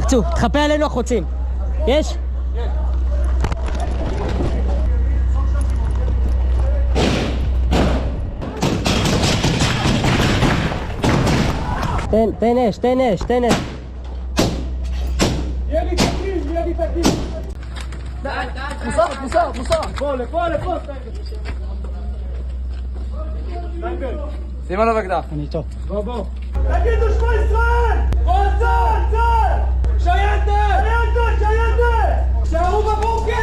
לחצו, תחפה עלינו החוצים. יש? תן אש. מוסר. שים עליו אקדח. אני איתו. בוא. תגידו שמע ישראל! צה"ל! שייטת! שערו בבוקר!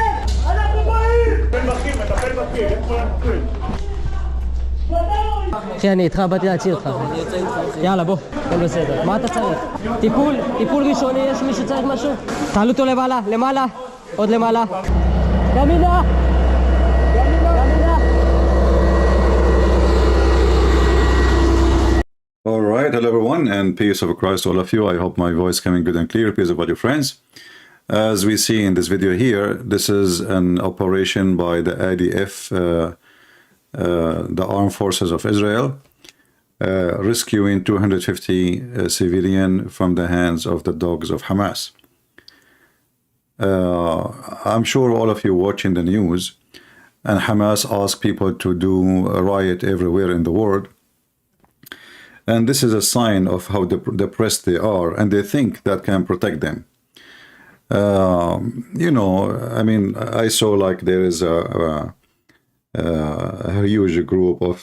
אנחנו באים! מטפל בקיר, איפה אנחנו? אחי, אני איתך, באתי להציל אותך. יאללה, בוא, הכל בסדר. מה אתה צריך? טיפול ראשוני, יש מי שצריך משהו? תעלו אותו למעלה, עוד למעלה. ימינה! All right, hello everyone, and peace of Christ to all of you. I hope my voice coming good and clear. Peace about your friends. As we see in this video here, this is an operation by the IDF, the Armed Forces of Israel, rescuing 250 civilians from the hands of the dogs of Hamas. I'm sure all of you watching the news, and Hamas asked people to do a riot everywhere in the world. And this is a sign of how depressed they are, and they think that can protect them. You know, I mean, I saw like there is a huge group of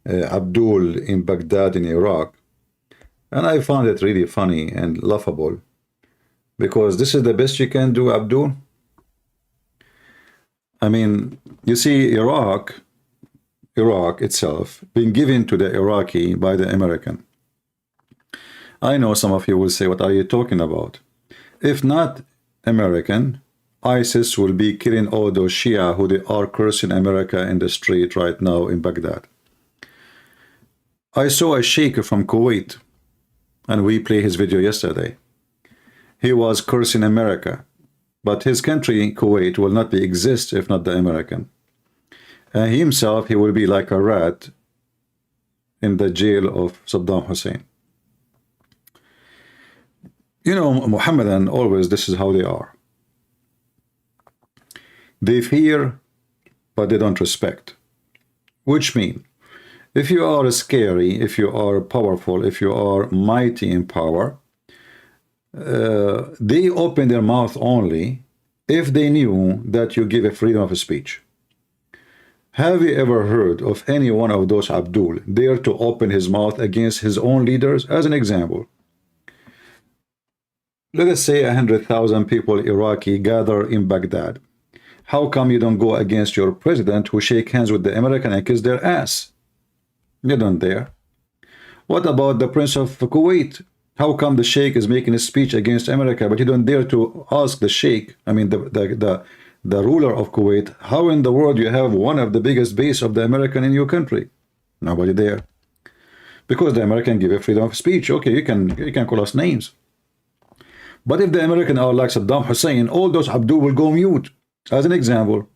Abdul in Baghdad in Iraq, and I found it really funny and laughable, because this is the best you can do, Abdul. I mean, you see, Iraq itself been given to the Iraqi by the American. I know some of you will say, what are you talking about? If not American, ISIS will be killing all those Shia who they are cursing America in the street right now in Baghdad. I saw a sheikh from Kuwait, and we played his video yesterday. He was cursing America, but his country, Kuwait, will not exist if not the American. He himself, he will be like a rat in the jail of Saddam Hussein. You know, Mohammedan, always this is how they are. They fear, but they don't respect. Which means, if you are scary, if you are powerful, if you are mighty in power, they open their mouth only if they knew that you give a freedom of speech. Have you ever heard of any one of those Abdul dare to open his mouth against his own leaders? As an example, let us say 100,000 people Iraqi gather in Baghdad. How come you don't go against your president who shake hands with the American and kiss their ass? You don't dare. What about the Prince of Kuwait? How come the sheikh is making a speech against America, but you don't dare to ask the sheikh, I mean the ruler of Kuwait, how in the world you have one of the biggest base of the American in your country? Nobody there. Because the American give a freedom of speech. Okay, you can call us names. But if the American are like Saddam Hussein, all those Abdul will go mute. As an example,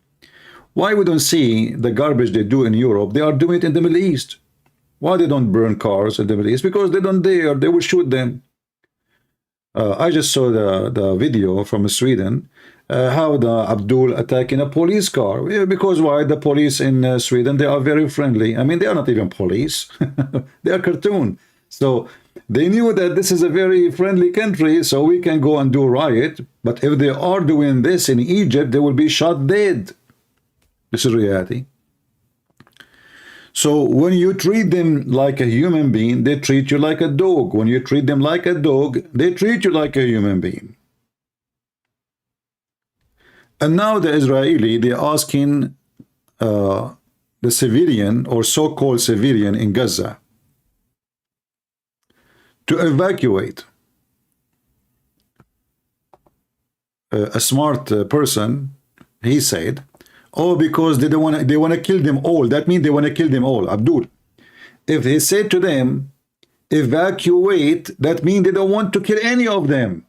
why we don't see the garbage they do in Europe? They are doing it in the Middle East. Why they don't burn cars in the Middle East? Because they don't dare. They will shoot them. I just saw the video from Sweden, how the Abdul attacking a police car. Yeah, because why? The police in Sweden, they are very friendly. I mean, they are not even police. They are cartoon. So they knew that this is a very friendly country, so we can go and do a riot. But if they are doing this in Egypt, they will be shot dead. This is reality. So when you treat them like a human being, they treat you like a dog. When you treat them like a dog, they treat you like a human being. And now the Israeli, they're asking the civilian or so-called civilian in Gaza to evacuate. A smart person, he said, oh, because they want to kill them all. That means they want to kill them all. Abdul, if they said to them, evacuate, that means they don't want to kill any of them.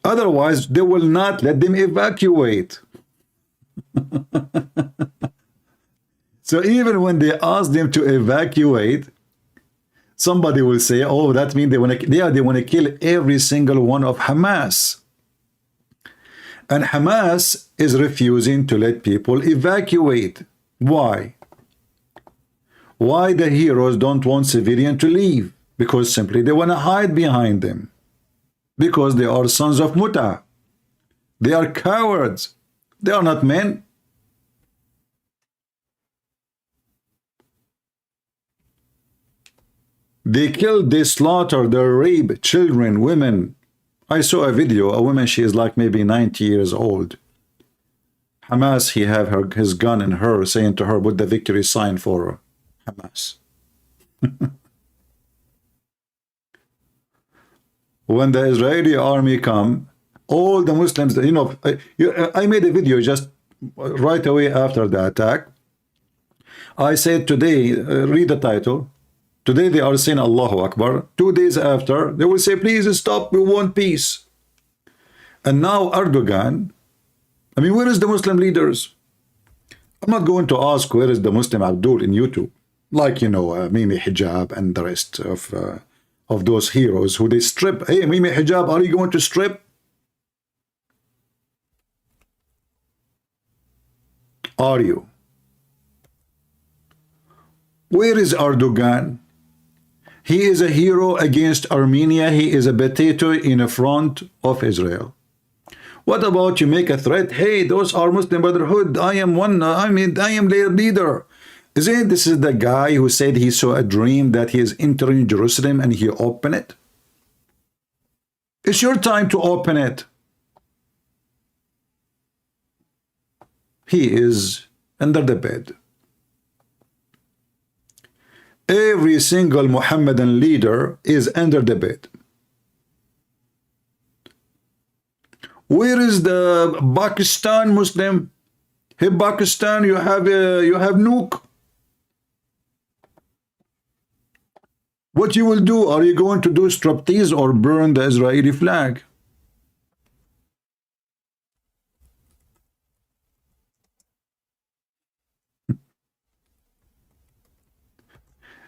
Otherwise, they will not let them evacuate. So even when they ask them to evacuate, Somebody will say, oh, that means they want to kill every single one of Hamas. And Hamas is refusing to let people evacuate. Why? Why the heroes don't want civilians to leave? Because simply they want to hide behind them. Because they are sons of Muta. They are cowards. They are not men. They killed, they slaughtered, they rape children, women. I saw a video, a woman, she is like maybe 90 years old. Hamas, he have his gun in her, saying to her, put the victory sign for Hamas. When the Israeli army come, all the Muslims, you know, I made a video just right away after the attack. I said today, read the title. Today they are saying Allahu Akbar. 2 days after, they will say, please stop, we want peace. And now Erdogan, I mean, where is the Muslim leaders? I'm not going to ask where is the Muslim Abdul in YouTube. Like, you know, Mimi Hijab and the rest of those heroes who they strip. Hey, Mimi Hijab, are you going to strip? Are you? Where is Erdogan? He is a hero against Armenia. He is a potato in front of Israel. What about you make a threat? Hey, those are Muslim Brotherhood. I am one. I am their leader. Isn't this is the guy who said he saw a dream that he is entering Jerusalem and he opened it? It's your time to open it. He is under the bed. Every single Mohammedan leader is under the bed. Where is the Pakistan Muslim? Hey, Pakistan, you have nuke. What you will do? Are you going to do striptease or burn the Israeli flag?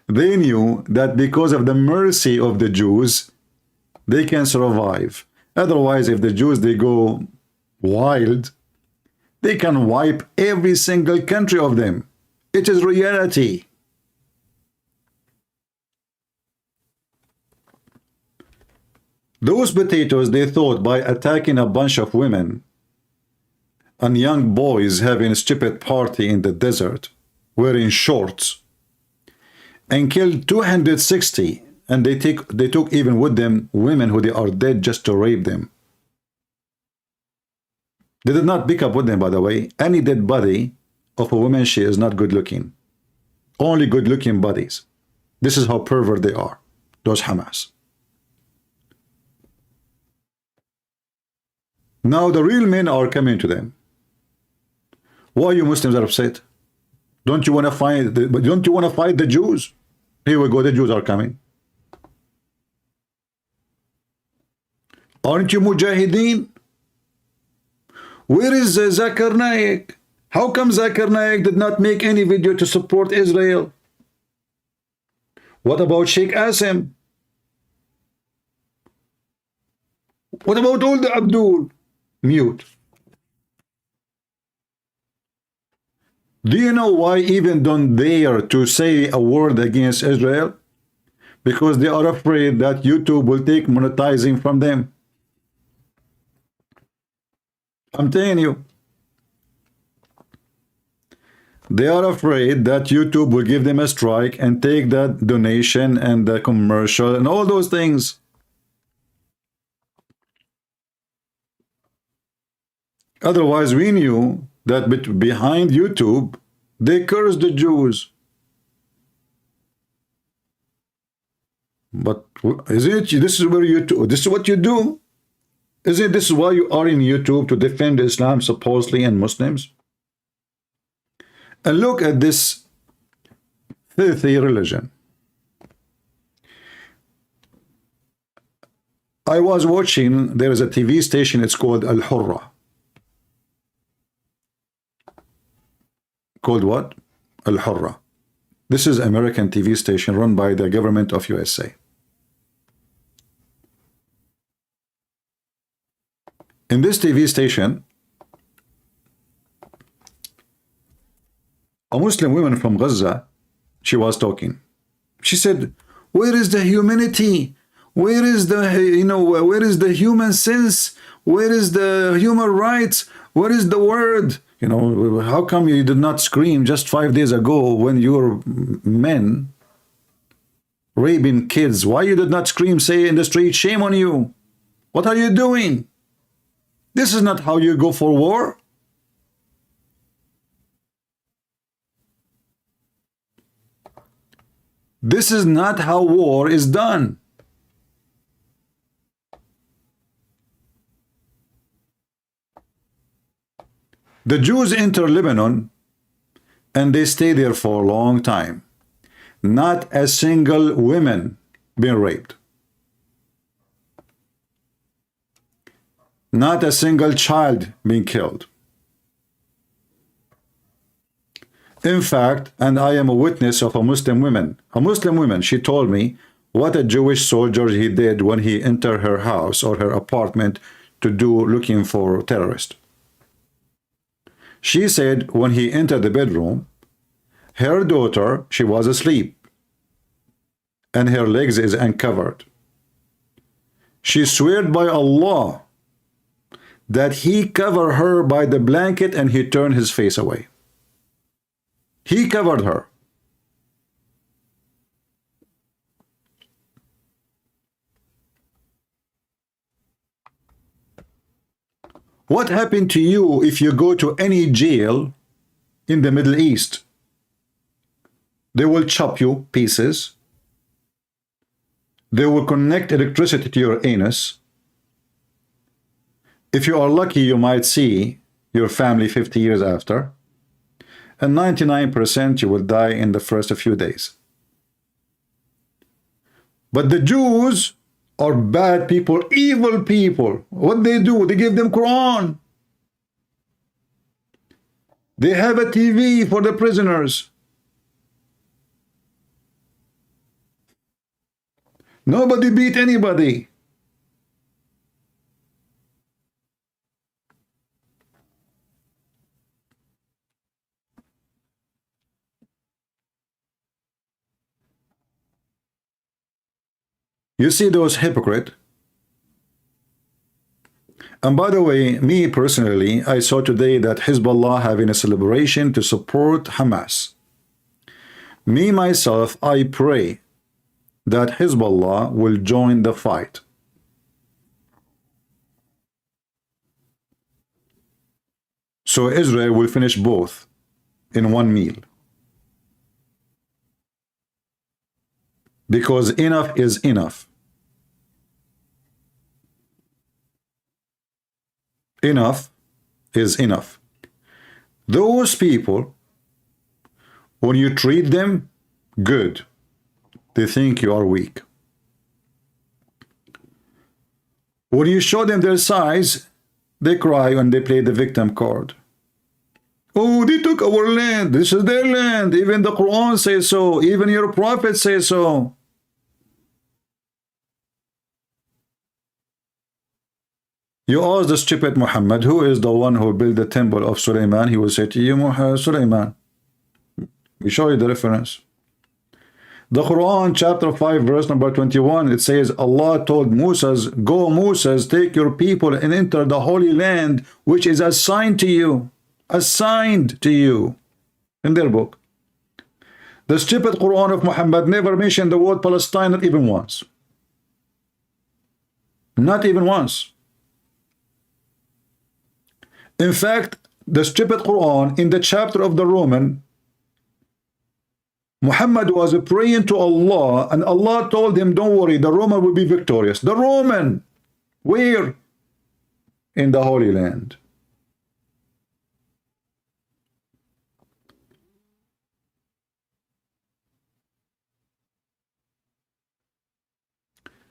They knew that because of the mercy of the Jews, they can survive. Otherwise, if the Jews, they go wild, they can wipe every single country of them. It is reality. Those potatoes, they thought by attacking a bunch of women and young boys having a stupid party in the desert, wearing shorts, and killed 260, and they took even with them women who they are dead just to rape them. They did not pick up with them, by the way, any dead body of a woman. She is not good looking. Only good looking bodies. This is how pervert they are, those Hamas. Now the real men are coming to them. Why you Muslims are upset? Don't you want to fight? Don't you want to fight the Jews? Here we go. The Jews are coming. Aren't you Mujahideen? Where is Zakir Naik? How come Zakir Naik did not make any video to support Israel? What about Sheikh Asim? What about all the Abdul? Mute. Do you know why even don't dare to say a word against Israel? Because they are afraid that YouTube will take monetizing from them. I'm telling you. They are afraid that YouTube will give them a strike and take that donation and the commercial and all those things. Otherwise, we knew that behind YouTube, they curse the Jews. But isn't it, this is where this is what you do? Isn't this why you are in YouTube, to defend Islam supposedly and Muslims? And look at this filthy religion. I was watching, there is a TV station, it's called Al Hurra. Called what? Al Hurra. This is American TV station run by the government of USA. In this TV station, a Muslim woman from Gaza, she was talking. She said, where is the humanity? Where is the, where is the human sense? Where is the human rights? Where is the word? How come you did not scream just 5 days ago when your men raping kids? Why you did not scream, say in the street, shame on you? What are you doing? This is not how you go for war. This is not how war is done. The Jews enter Lebanon and they stay there for a long time. Not a single woman being raped. Not a single child being killed. In fact, and I am a witness of a Muslim woman, she told me what a Jewish soldier he did when he entered her house or her apartment to do looking for terrorists. She said when he entered the bedroom, her daughter, she was asleep and her legs is uncovered. She sweared by Allah that he covered her by the blanket and he turned his face away. He covered her. What happened to you if you go to any jail in the Middle East? They will chop you pieces. They will connect electricity to your anus. If you are lucky, you might see your family 50 years after. And 99% you will die in the first few days. But the Jews are bad people, evil people. What they do? They give them Quran. They have a TV for the prisoners. Nobody beat anybody. You see those hypocrites? And by the way, me personally, I saw today that Hezbollah having a celebration to support Hamas. Me, myself, I pray that Hezbollah will join the fight. So Israel will finish both in one meal. Because enough is enough. Enough is enough. Those people, when you treat them good, they think you are weak. When you show them their size, they cry when they play the victim card. Oh, they took our land. This is their land. Even the Quran says so. Even your prophet says so. You ask the stupid Muhammad, who is the one who built the temple of Sulaiman? He will say to you, Sulaiman. We show you the reference. The Quran chapter 5 verse number 21, it says Allah told Moses, go Moses, take your people and enter the holy land which is assigned to you. Assigned to you in their book. The stupid Quran of Muhammad never mentioned the word Palestine, not even once. Not even once. In fact, the stupid Quran in the chapter of the Roman, Muhammad was praying to Allah and Allah told him, don't worry, the Roman will be victorious. The Roman, where? In the Holy Land.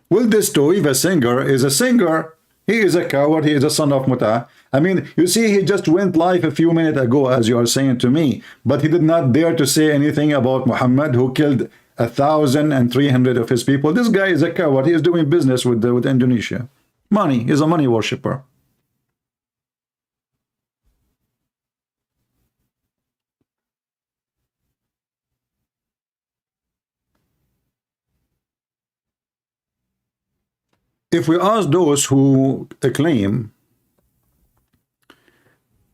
Will this Toiva singer is a singer He is a coward. He is a son of Muta. I mean, you see, he just went live a few minutes ago, as you are saying to me, but he did not dare to say anything about Muhammad, who killed 1,300 of his people. This guy is a coward. He is doing business with Indonesia. Money. He's a money worshipper. If we ask those who claim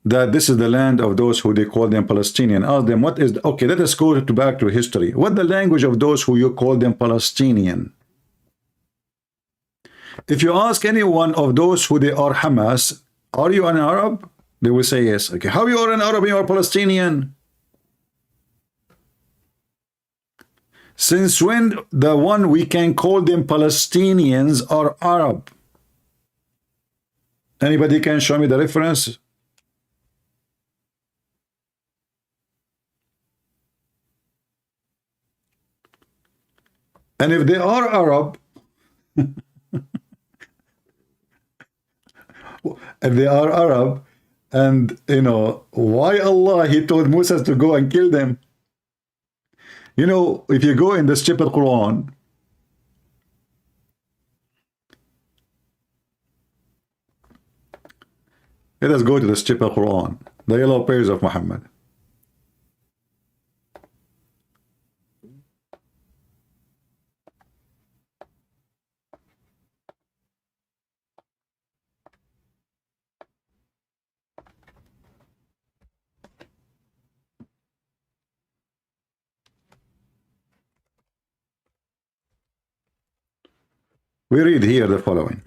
that this is the land of those who they call them Palestinian, ask them what is, okay, let us go back to history. What the language of those who you call them Palestinian? If you ask any one of those who they are Hamas, are you an Arab? They will say yes. Okay, how you are an Arab and you are Palestinian? Since when the one we can call them Palestinians are Arab? Anybody can show me the reference? And if they are Arab, if they are Arab, and you know, why Allah, he told Moses to go and kill them? You know, if you go in the stupid Quran, let us go to the stupid Quran, the yellow page of Muhammad. We read here the following.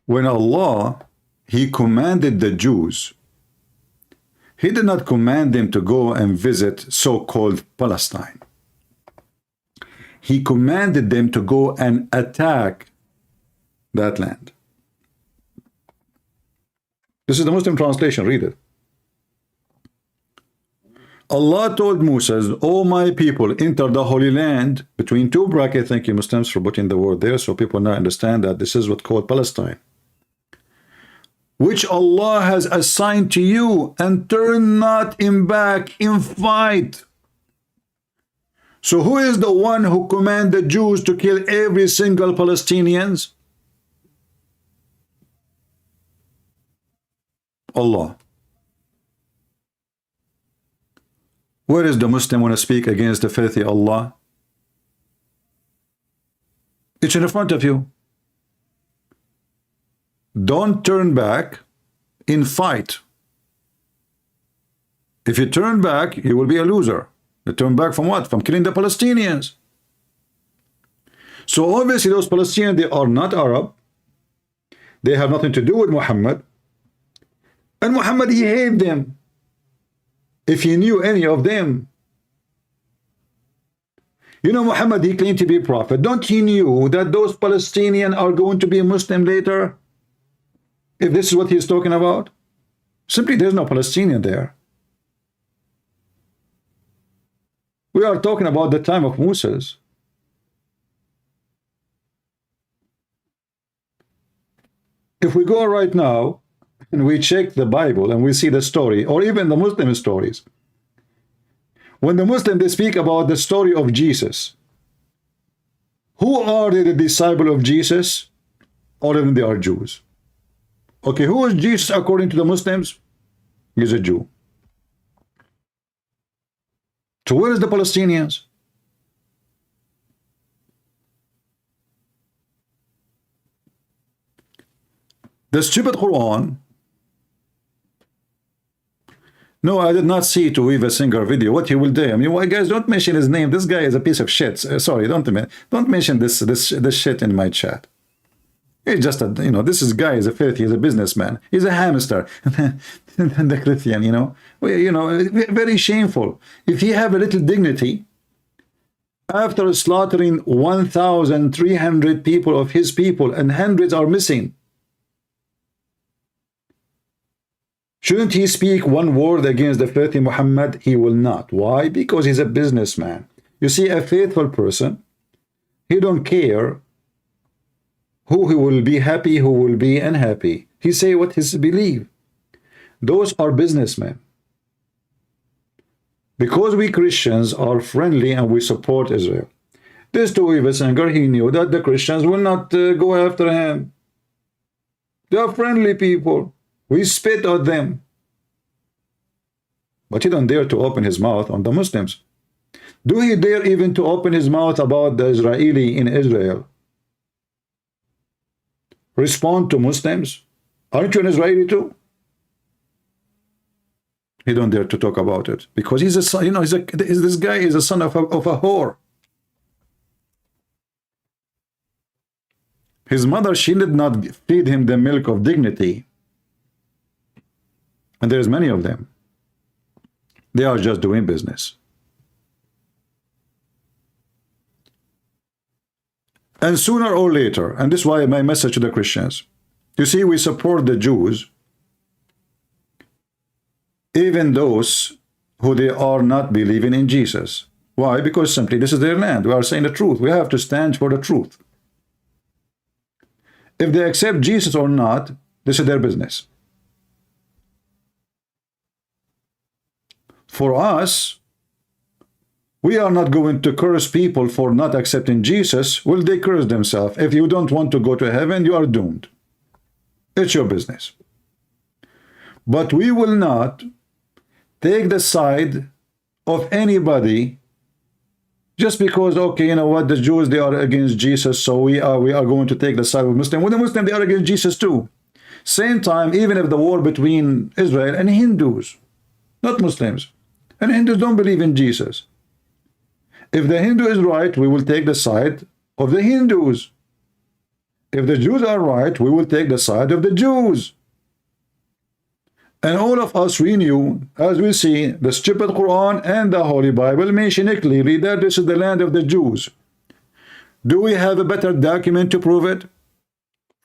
When Allah, he commanded the Jews, he did not command them to go and visit so-called Palestine. He commanded them to go and attack that land. This is the Muslim translation, read it. Allah told Moses, "O my people, enter the Holy Land," between two brackets. Thank you, Muslims, for putting the word there so people now understand that this is what's called Palestine, which Allah has assigned to you, and turn not in back in fight. So who is the one who commanded the Jews to kill every single Palestinians? Allah. Where is the Muslim want to speak against the filthy Allah? It's in front of you. Don't turn back in fight. If you turn back, you will be a loser. You turn back from what? From killing the Palestinians. So obviously those Palestinians, they are not Arab. They have nothing to do with Muhammad. And Muhammad, he hated them. If he knew any of them. You know, Muhammad, he claimed to be a prophet. Don't he knew that those Palestinians are going to be Muslim later? If this is what he's talking about? Simply, there's no Palestinian there. We are talking about the time of Moses. If we go right now and we check the Bible and we see the story, or even the Muslim stories, when the Muslims, they speak about the story of Jesus, who are they, the disciple of Jesus? Or even they are Jews. Okay, who is Jesus according to the Muslims? He's a Jew. So where is the Palestinians? The stupid Quran. No, I did not see to weave a single video. What he will do? I mean, why, guys, don't mention his name. This guy is a piece of shit. Sorry, don't mention this shit in my chat. He's just a, you know, this guy is a filthy. He's a businessman. He's a hamster. The Christian, you know, very shameful. If he have a little dignity, after slaughtering 1,300 people of his people, and hundreds are missing. Shouldn't he speak one word against the faith in Muhammad? He will not. Why? Because he's a businessman. You see, a faithful person, he don't care who he will be happy, who will be unhappy. He say what his believe. Those are businessmen. Because we Christians are friendly and we support Israel. This Toiva Singer, he knew that the Christians will not go after him. They are friendly people. We spit at them. But he don't dare to open his mouth on the Muslims. Do he dare even to open his mouth about the Israeli in Israel? Respond to Muslims? Aren't you an Israeli too? He don't dare to talk about it because he's a son. You know, this guy is a son of a whore. His mother, she did not feed him the milk of dignity. And there's many of them. They are just doing business. And sooner or later, and this is why my message to the Christians, you see, we support the Jews, even those who they are not believing in Jesus. Why? Because simply this is their land. We are saying the truth. We have to stand for the truth. If they accept Jesus or not, this is their business. For us, we are not going to curse people for not accepting Jesus. Will they curse themselves? If you don't want to go to heaven, you are doomed. It's your business. But we will not take the side of anybody just because, okay, you know what, the Jews, they are against Jesus, so we are going to take the side of Muslims. With the Muslims, they are against Jesus too. Same time, even if the war between Israel and Hindus, not Muslims, and Hindus don't believe in Jesus. If the Hindu is right, we will take the side of the Hindus. If the Jews are right, we will take the side of the Jews. And all of us renew, as we see, the stupid Quran and the Holy Bible mention it clearly that this is the land of the Jews. Do we have a better document to prove it?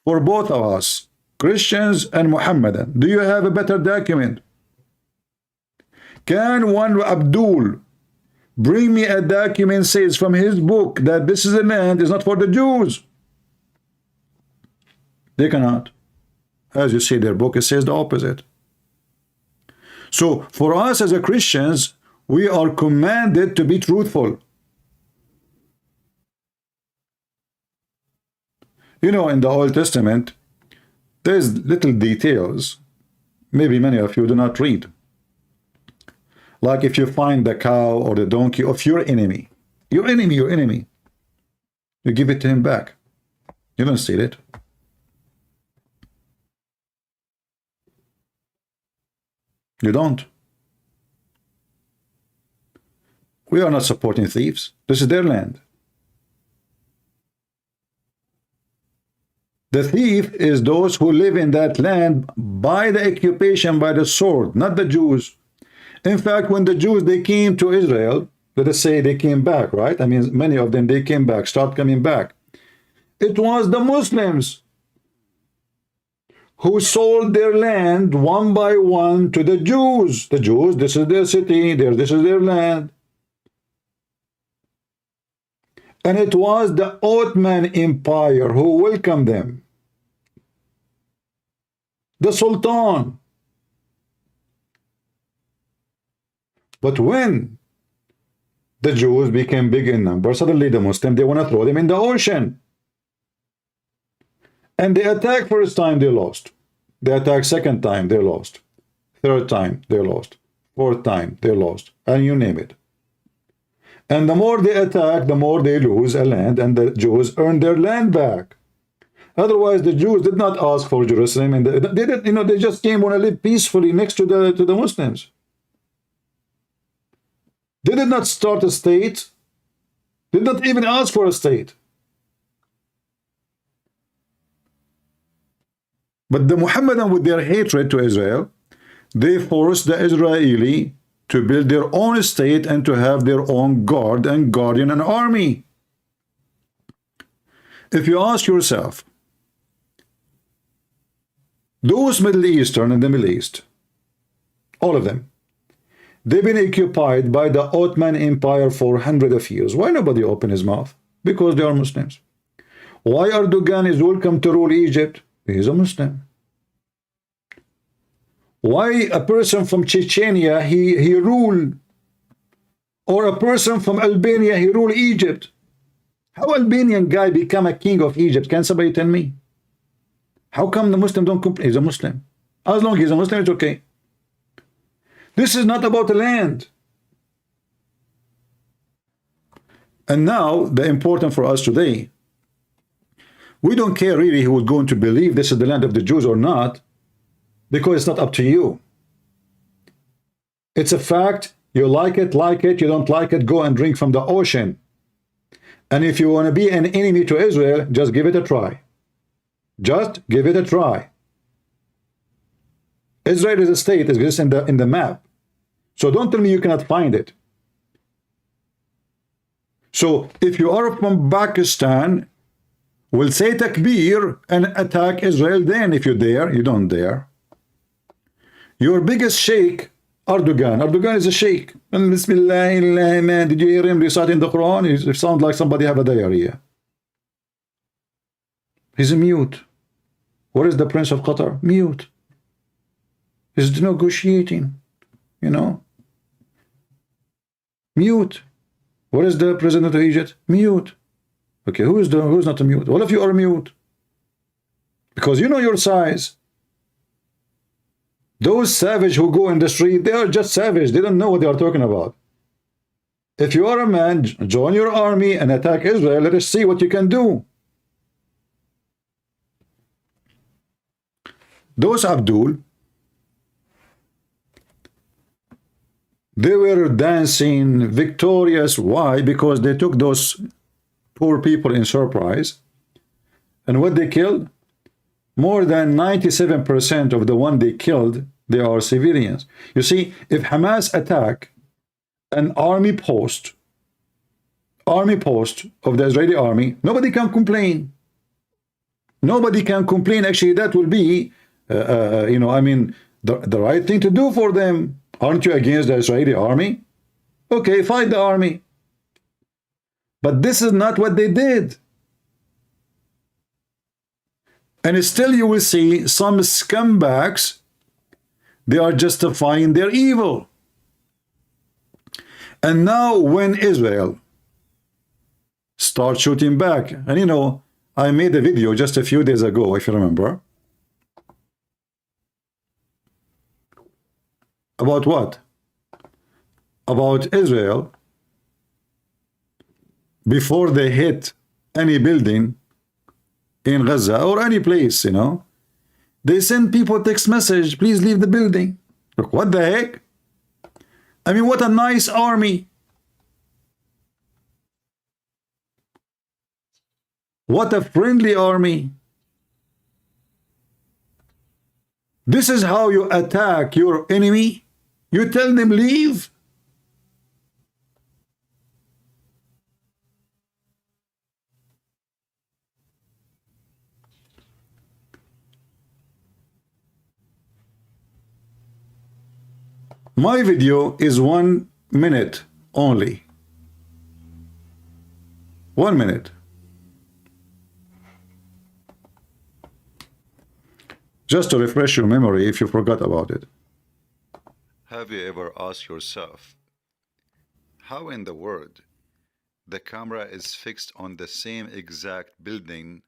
For both of us, Christians and Muhammadan, do you have a better document? Can one Abdul bring me a document says from his book that this is a land is not for the Jews? They cannot. As you see, their book, it says the opposite. So for us as a Christians, we are commanded to be truthful. You know, in the Old Testament, there's little details maybe many of you do not read. Like if you find the cow or the donkey of your enemy, you give it to him back. You don't steal it. You don't. We are not supporting thieves. This is their land. The thief is those who live in that land by the occupation, by the sword, not the Jews. In fact, when the Jews, they came to Israel, let us say they came back, right? I mean, many of them, they came back, start coming back. It was the Muslims who sold their land one by one to the Jews. The Jews, this is their city, this is their land. And it was the Ottoman Empire who welcomed them. The Sultan. But when the Jews became big in number, suddenly the Muslims, they want to throw them in the ocean. And they attacked first time, they lost. They attacked second time, they lost. Third time, they lost. Fourth time, they lost. And you name it. And the more they attack, the more they lose a land, and the Jews earn their land back. Otherwise, the Jews did not ask for Jerusalem, and they did, you know, they just came want to live peacefully next to the Muslims. They did not start a state. They did not even ask for a state. But the Muhammadan, with their hatred to Israel, they forced the Israeli to build their own state and to have their own guard and guardian and army. If you ask yourself, those Middle Eastern and the Middle East, all of them, they've been occupied by the Ottoman Empire for hundreds of years. Why nobody open his mouth? Because they are Muslims. Why Erdogan is welcome to rule Egypt? He's a Muslim. Why a person from Chechnya he rule, or a person from Albania he rule Egypt? How Albanian guy become a king of Egypt? Can somebody tell me? How come the Muslim don't complain? He's a Muslim. As long as he's a Muslim, it's okay. This is not about the land. And now, the important for us today, we don't care really who is going to believe this is the land of the Jews or not, because it's not up to you. It's a fact. You like it, you don't like it, go and drink from the ocean. And if you want to be an enemy to Israel, just give it a try. Just give it a try. Israel is a state, it exists in the map. So don't tell me you cannot find it. So if you are from Pakistan, we'll say takbir and attack Israel then. If you dare, you don't dare. Your biggest sheikh, Erdogan is a sheikh. And Bismillah, man, did you hear him reciting the Quran? It sounds like somebody have a diarrhea. He's a mute. What is the Prince of Qatar? Mute. He's negotiating, you know. Mute. What is the President of Egypt? Mute. Okay, who's not a mute? All of you are mute. Because you know your size. Those savage who go in the street, they are just savage. They don't know what they are talking about. If you are a man, join your army and attack Israel. Let us see what you can do. Those Abdul, they were dancing victorious. Why? Because they took those poor people in surprise. And what they killed? More than 97% of the one they killed, they are civilians. You see, if Hamas attack an army post of the Israeli army, nobody can complain. Nobody can complain. Actually, that will be, you know, I mean, the right thing to do for them. Aren't you against the Israeli army? Okay, fight the army. But this is not what they did. And still you will see some scumbags, they are justifying their evil. And now when Israel starts shooting back, and you know, I made a video just a few days ago, if you remember. About what? About Israel, before they hit any building in Gaza or any place, you know, they send people text message, please leave the building. Look, what the heck? I mean, what a nice army. What a friendly army. This is how you attack your enemy? You tell them leave? My video is 1 minute only. 1 minute. Just to refresh your memory if you forgot about it. Have you ever asked yourself, how in the world the camera is fixed on the same exact building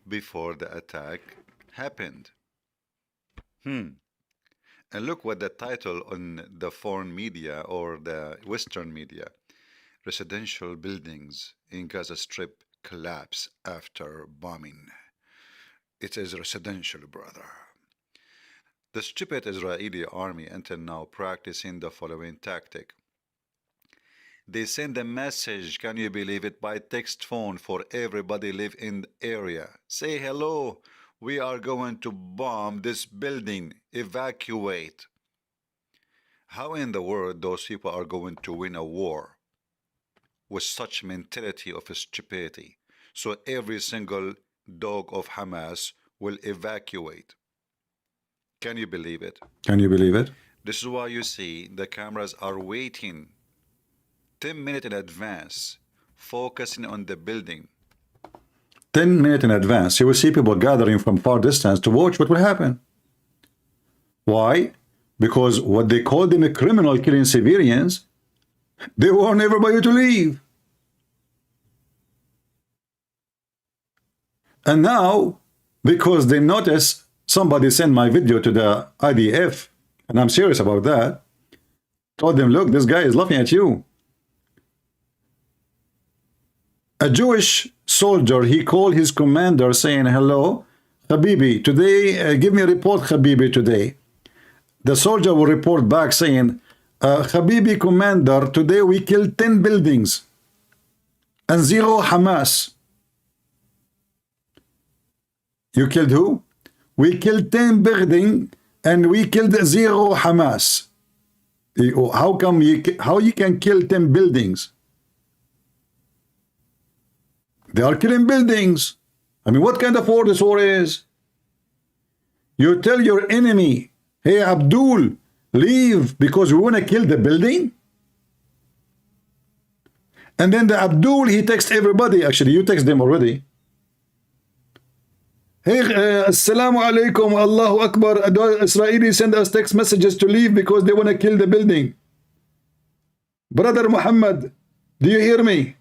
before the attack happened? And look what the title on the foreign media or the Western media. Residential buildings in Gaza Strip collapse after bombing. It is residential, brother. The stupid Israeli army until now practicing the following tactic. They send a message, can you believe it, by text phone for everybody live in the area. Say hello. We are going to bomb this building. Evacuate. How in the world those people are going to win a war with such mentality of stupidity? So every single dog of Hamas will evacuate. Can you believe it? Can you believe it? This is why you see the cameras are waiting 10 minutes in advance, focusing on the building. 10 minutes in advance, you will see people gathering from far distance to watch what will happen. Why? Because what they call them a criminal killing civilians, they warn everybody to leave. And now, because they notice somebody sent my video to the IDF, and I'm serious about that, told them, look, this guy is laughing at you. A Jewish soldier, he called his commander saying, hello, Habibi, today, give me a report, Habibi, today. The soldier will report back saying, Habibi, commander, today we killed 10 buildings and 0 Hamas. You killed who? We killed 10 buildings and we killed 0 Hamas. How you can kill 10 buildings? They are killing buildings. I mean, what kind of war this war is? You tell your enemy, hey, Abdul, leave because we want to kill the building? And then the Abdul, he texts everybody. Actually, you text them already. Hey, Assalamu alaikum, Allahu Akbar. Israelis send us text messages to leave because they want to kill the building. Brother Muhammad, do you hear me?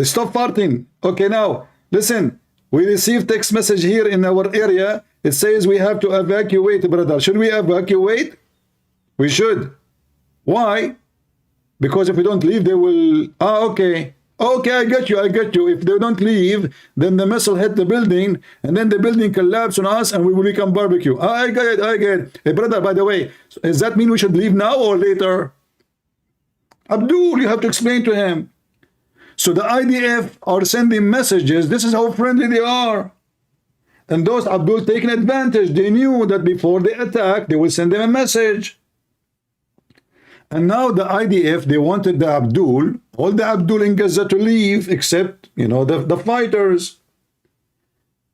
Stop farting. Okay, now, listen. We received text message here in our area. It says we have to evacuate, brother. Should we evacuate? We should. Why? Because if we don't leave, they will... okay. Okay, I get you, I get you. If they don't leave, then the missile hit the building, and then the building collapse on us, and we will become barbecue. I get it, I get it. Hey, brother, by the way, does that mean we should leave now or later? Abdul, you have to explain to him. So the IDF are sending messages. This is how friendly they are. And those Abdul taking advantage. They knew that before they attack, they will send them a message. And now the IDF, they wanted the Abdul, all the Abdul in Gaza to leave, except, you know, the fighters.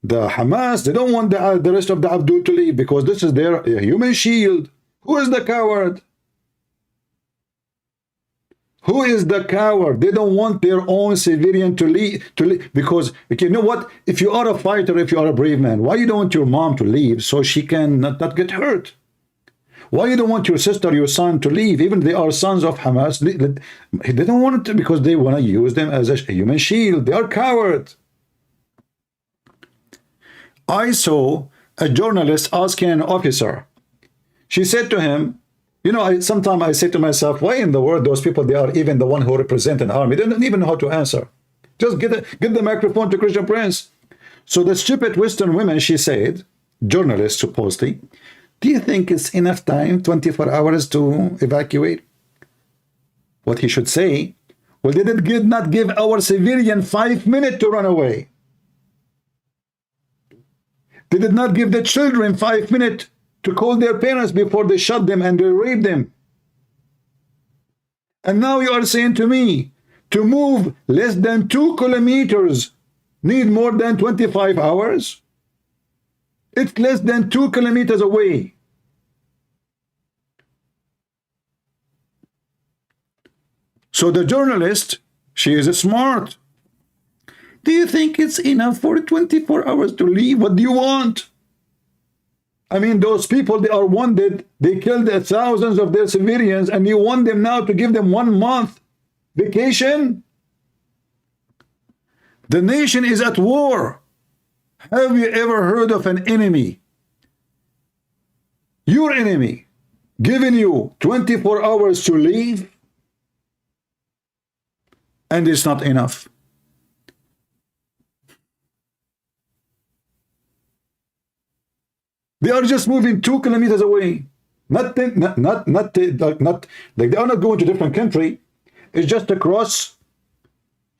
The Hamas, they don't want the rest of the Abdul to leave because this is their human shield. Who is the coward? Who is the coward? They don't want their own civilian to leave, because, you know what? If you are a fighter, if you are a brave man, why you don't want your mom to leave so she can not get hurt? Why you don't want your sister, your son to leave? Even they are sons of Hamas. They don't want it to, because they want to use them as a human shield. They are cowards. I saw a journalist asking an officer. She said to him, you know, sometimes I say to myself, why in the world those people, they are even the one who represent an army? They don't even know how to answer. Just get the microphone to Christian Prince. So the stupid Western women, she said, journalist supposedly, do you think it's enough time, 24 hours to evacuate? What he should say, well, they did not give our civilian 5 minutes to run away. They did not give the children 5 minutes to call their parents before they shot them and they raped them. And now you are saying to me, to move less than 2 kilometers need more than 25 hours? It's less than 2 kilometers away. So the journalist, she is smart. Do you think it's enough for 24 hours to leave? What do you want? I mean, those people, they are wounded. They killed thousands of their civilians, and you want them now to give them 1 month vacation? The nation is at war. Have you ever heard of an enemy, your enemy, giving you 24 hours to leave? And it's not enough. They are just moving 2 kilometers away. Not like they are not going to a different country. It's just across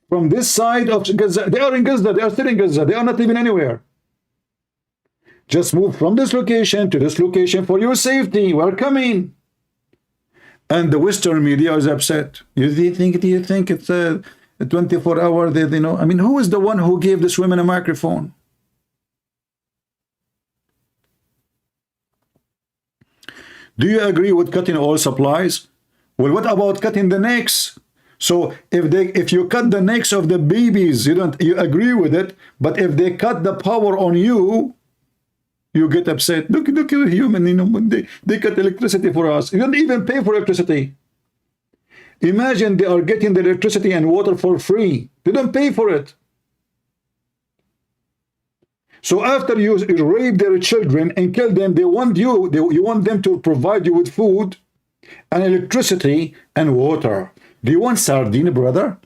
from this side of Gaza. They are in Gaza. They are still in Gaza. They are not even anywhere. Just move from this location to this location for your safety. We are coming. And the Western media is upset. Do you think it's a 24-hour, you know? I mean, who is the one who gave this woman a microphone? Do you agree with cutting all supplies? Well, what about cutting the necks? So if you cut the necks of the babies, you agree with it, but if they cut the power on you, you get upset. Look at human, you know, they cut electricity for us. You don't even pay for electricity. Imagine they are getting the electricity and water for free. They don't pay for it. So after you rape their children and kill them, you want them to provide you with food and electricity and water. Do you want sardine, brother?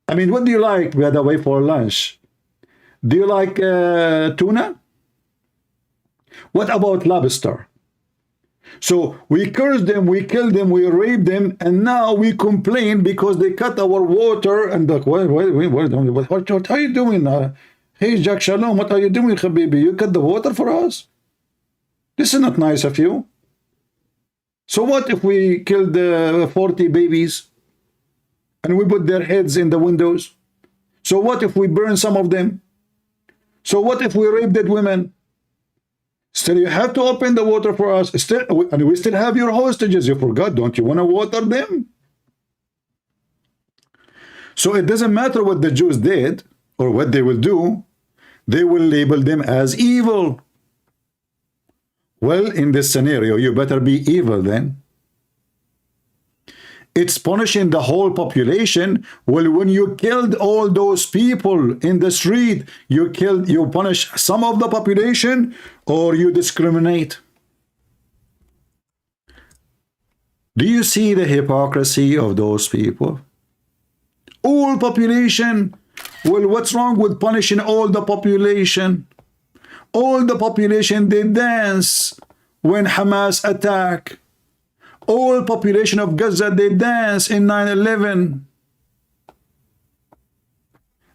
I mean, what do you like, by the way, for lunch? Do you like tuna? What about lobster? So we curse them, we kill them, we rape them, and now we complain because they cut our water. And what are you doing? Hey, Jack Shalom, what are you doing, Habibi? You cut the water for us? This is not nice of you. So what if we killed 40 babies and we put their heads in the windows? So what if we burn some of them? So what if we rape dead women? Still, you have to open the water for us. And we still have your hostages. You forgot, don't you want to water them? So it doesn't matter what the Jews did or what they will do. They will label them as evil. Well, in this scenario, you better be evil then. It's punishing the whole population. Well, when you killed all those people in the street, you punish some of the population, or you discriminate. Do you see the hypocrisy of those people? All population. Well, what's wrong with punishing all the population? All the population, they dance when Hamas attack. All population of Gaza, they dance in 9/11.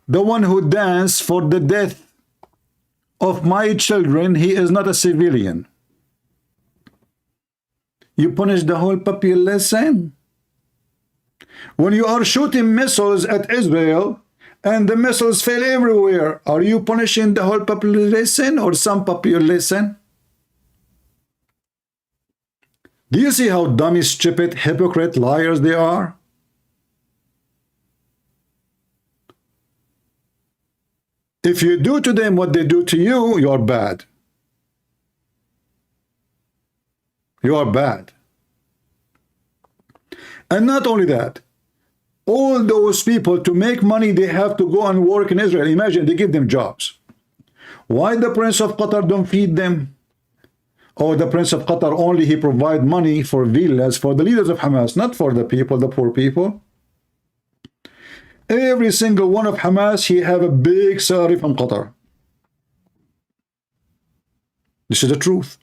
The one who danced for the death of my children, he is not a civilian. You punish the whole population. When you are shooting missiles at Israel, and the missiles fail everywhere, are you punishing the whole population or some population? Do you see how dummy, stupid, hypocrite, liars they are? If you do to them what they do to you, you are bad. You are bad. And not only that, all those people, to make money, they have to go and work in Israel. Imagine, they give them jobs. Why the Prince of Qatar don't feed them? Or the Prince of Qatar only, he provide money for villas for the leaders of Hamas, not for the people, the poor people. Every single one of Hamas, he have a big salary from Qatar. This is the truth.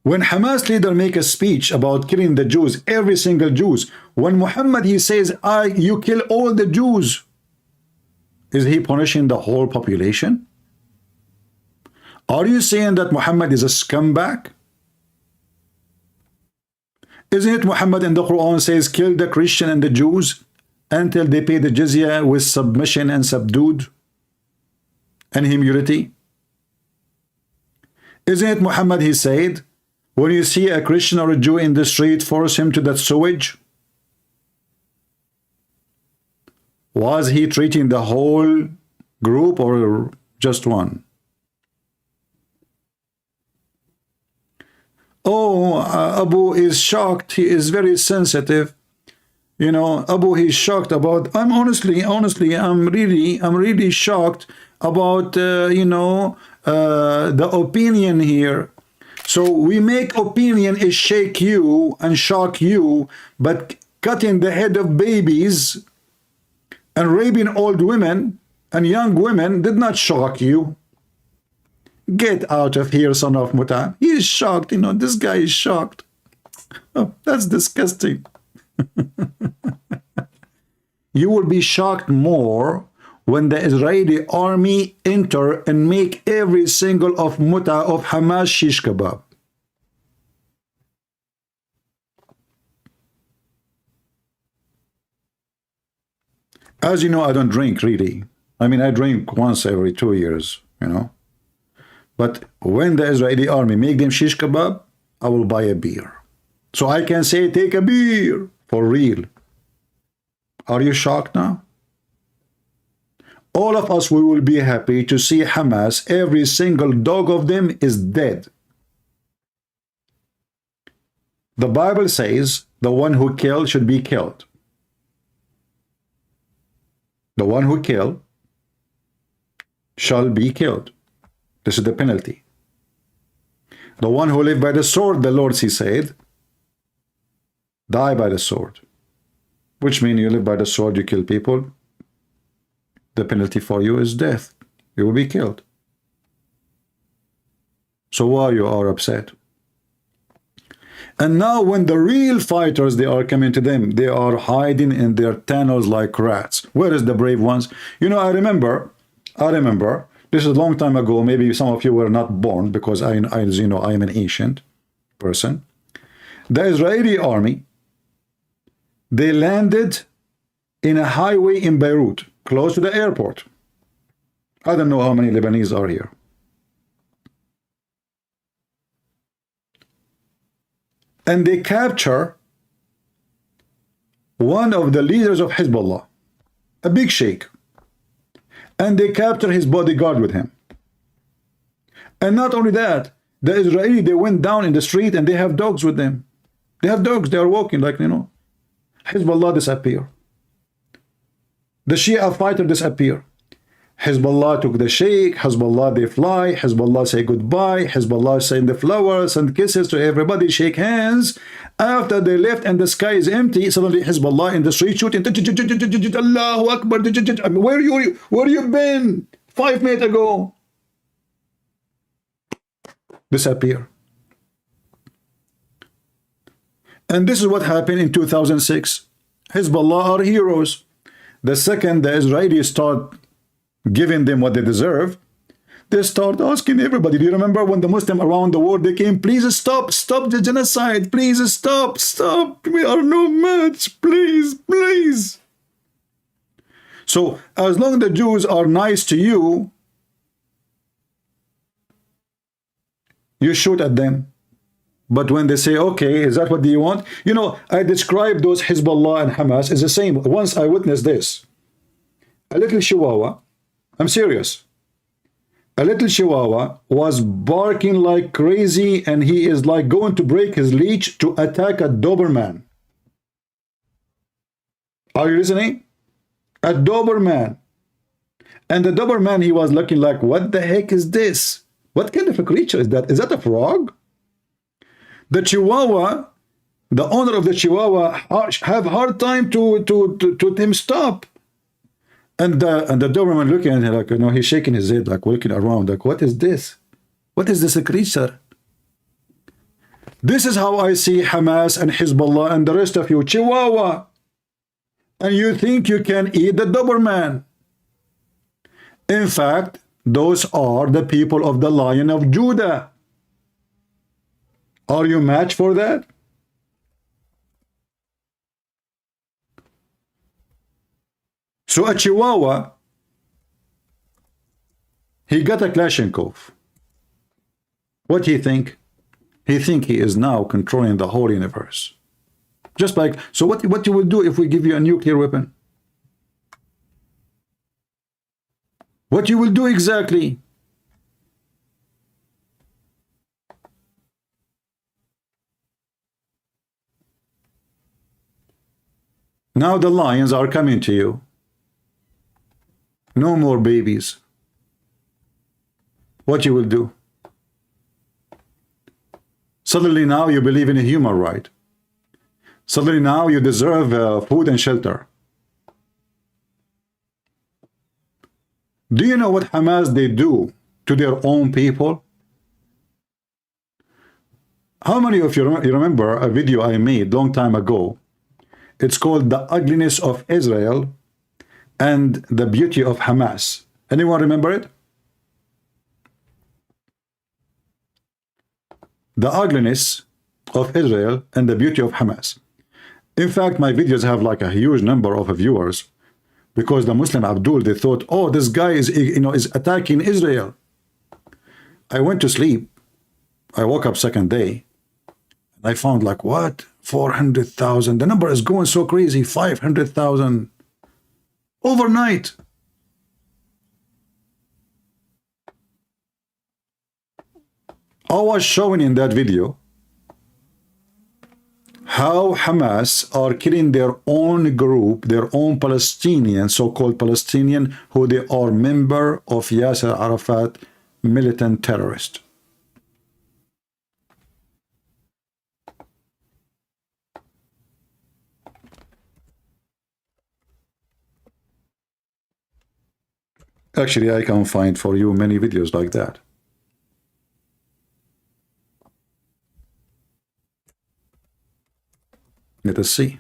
When Hamas leader make a speech about killing the Jews, every single Jews, when Muhammad, he says, you kill all the Jews, is he punishing the whole population? Are you saying that Muhammad is a scumbag? Isn't it Muhammad in the Quran says, kill the Christian and the Jews until they pay the jizya with submission and subdued and humility? Isn't it Muhammad, he said, when you see a Christian or a Jew in the street, force him to that sewage? Was he treating the whole group or just one? Oh, Abu is shocked. He is very sensitive. You know, Abu, he's shocked about, I'm really shocked about, you know, the opinion here. So we make opinion is shake you and shock you, but cutting the head of babies and raping old women and young women did not shock you. Get out of here, son of Muta. He is shocked, you know, this guy is shocked. Oh, that's disgusting. You will be shocked more when the Israeli army enter and make every single of muta of Hamas shish kebab. As you know, I don't drink really. I mean, I drink once every 2 years, you know. But when the Israeli army make them shish kebab, I will buy a beer. So I can say, take a beer, for real. Are you shocked now? All of us, we will be happy to see Hamas, every single dog of them is dead. The Bible says the one who killed should be killed. The one who killed shall be killed. This is the penalty. The one who lived by the sword, the Lord, he said, die by the sword. Which means you live by the sword, you kill people. The penalty for you is death. You will be killed. So why you are upset? And now when the real fighters, they are coming to them, they are hiding in their tunnels like rats. Where is the brave ones? You know, I remember, this is a long time ago, maybe some of you were not born, because as you know, I am an ancient person. The Israeli army, they landed in a highway in Beirut, close to the airport. I don't know how many Lebanese are here. And they capture one of the leaders of Hezbollah, a big sheikh. And they capture his bodyguard with him. And not only that, the Israeli, they went down in the street and they have dogs with them. They have dogs, they are walking like, you know. Hezbollah disappear. The Shia fighter disappear. Hezbollah took the sheikh, Hezbollah they fly, Hezbollah say goodbye, Hezbollah send the flowers and kisses to everybody, shake hands. After they left and the sky is empty, suddenly Hezbollah in the street shooting, Allahu Akbar, where you been 5 minutes ago? Disappear. And this is what happened in 2006. Hezbollah are heroes. The second the Israelis start giving them what they deserve, they start asking everybody. Do you remember when the Muslims around the world, they came, please stop the genocide, please stop, we are no match, please. So as long as the Jews are nice to you, you shoot at them. But when they say, okay, is that what you want? You know, I describe those Hezbollah and Hamas as the same. Once I witnessed this. A little Chihuahua, I'm serious. A little Chihuahua was barking like crazy, and he is like going to break his leash to attack a Doberman. Are you listening? A Doberman. And the Doberman, he was looking like, what the heck is this? What kind of a creature is that? Is that a frog? The Chihuahua, the owner of the Chihuahua, have hard time to him stop. And the Doberman looking at him like, you know, he's shaking his head, like looking around, like, what is this? What is this a creature? This is how I see Hamas and Hezbollah and the rest of you, Chihuahua. And you think you can eat the Doberman. In fact, those are the people of the Lion of Judah. Are you matched for that? So a Chihuahua, he got a Kalashnikov. What do you think? He think he is now controlling the whole universe. Just like, so what you will do if we give you a nuclear weapon? What you will do exactly? Now the lions are coming to you. No more babies. What you will do? Suddenly now you believe in a human right. Suddenly now you deserve food and shelter. Do you know what Hamas they do to their own people? How many of you remember a video I made long time ago? It's called The Ugliness of Israel. and the beauty of Hamas. Anyone remember it? The ugliness of Israel and the beauty of Hamas. In fact, my videos have like a huge number of viewers because the Muslim Abdul, they thought, oh, this guy is, is attacking Israel. I went to sleep. I woke up second day. I found like, what? 400,000. The number is going so crazy. 500,000 overnight. I was showing in that video how Hamas are killing their own group, their own Palestinian, so-called Palestinian, who they are member of Yasser Arafat militant terrorist. Actually, I can find for you many videos like that. Let us see.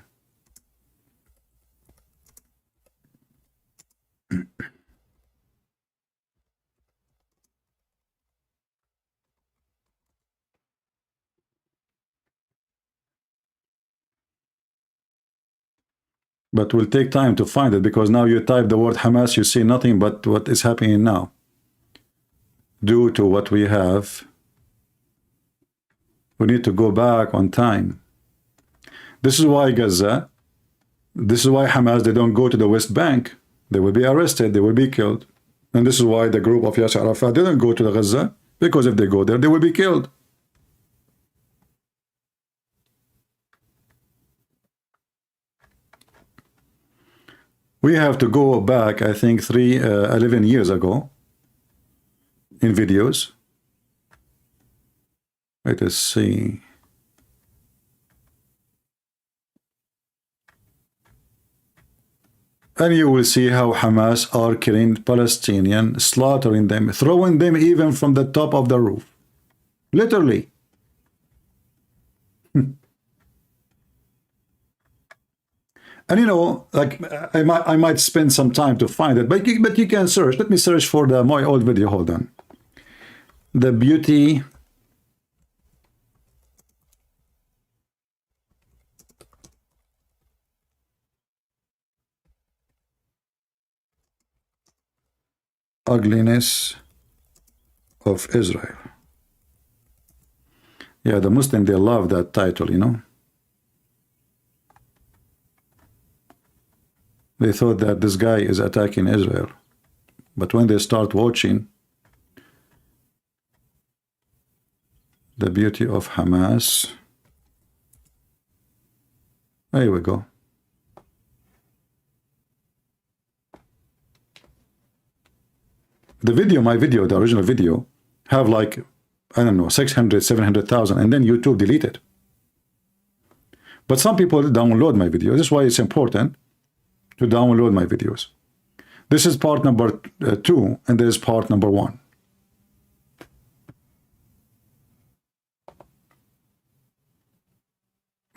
But will take time to find it because now you type the word Hamas, you see nothing but what is happening now. Due to what we have, we need to go back on time. This is why Gaza, this is why Hamas, they don't go to the West Bank. They will be arrested, they will be killed. And this is why the group of Yasser Arafat didn't go to the Gaza, because if they go there, they will be killed. We have to go back, I think, 11 years ago in videos. Let us see. And you will see how Hamas are killing Palestinians, slaughtering them, throwing them even from the top of the roof. Literally. And you know, like I might spend some time to find it, but you can search. Let me search for my old video. Hold on. The beauty ugliness of Israel. Yeah, the Muslim, they love that title, you know. They thought that this guy is attacking Israel. But when they start watching the beauty of Hamas, there we go. The video, my video, the original video, have like, I don't know, 600, 700,000, and then YouTube delete it. But some people download my video. This is why it's important to download my videos. This is part number 2, and this is part number 1.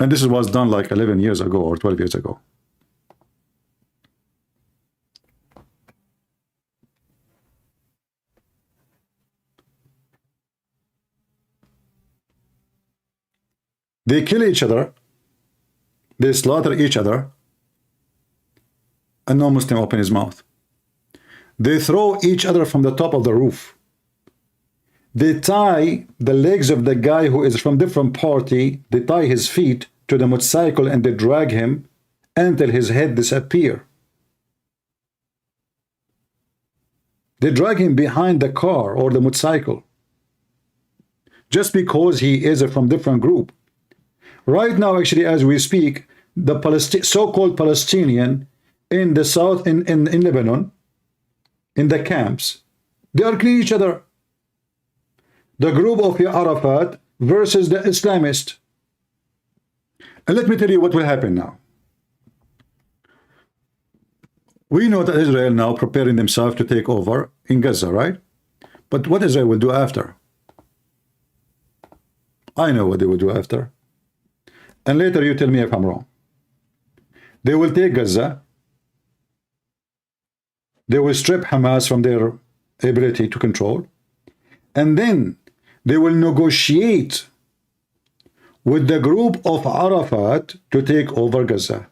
And this was done like 11 years ago or 12 years ago. They kill each other, they slaughter each other, and no Muslim open his mouth. They throw each other from the top of the roof. They tie the legs of the guy who is from different party, they tie his feet to the motorcycle and they drag him until his head disappear. They drag him behind the car or the motorcycle just because he is from different group. Right now, actually, as we speak, the so-called Palestinian in the south, in Lebanon, in the camps, they are killing each other. The group of Arafat versus the Islamist. And let me tell you what will happen now. We know that Israel now preparing themselves to take over in Gaza, right? But what Israel will do after? I know what they will do after. And later you tell me if I'm wrong. They will take Gaza. They will strip Hamas from their ability to control, and then they will negotiate with the group of Arafat to take over Gaza.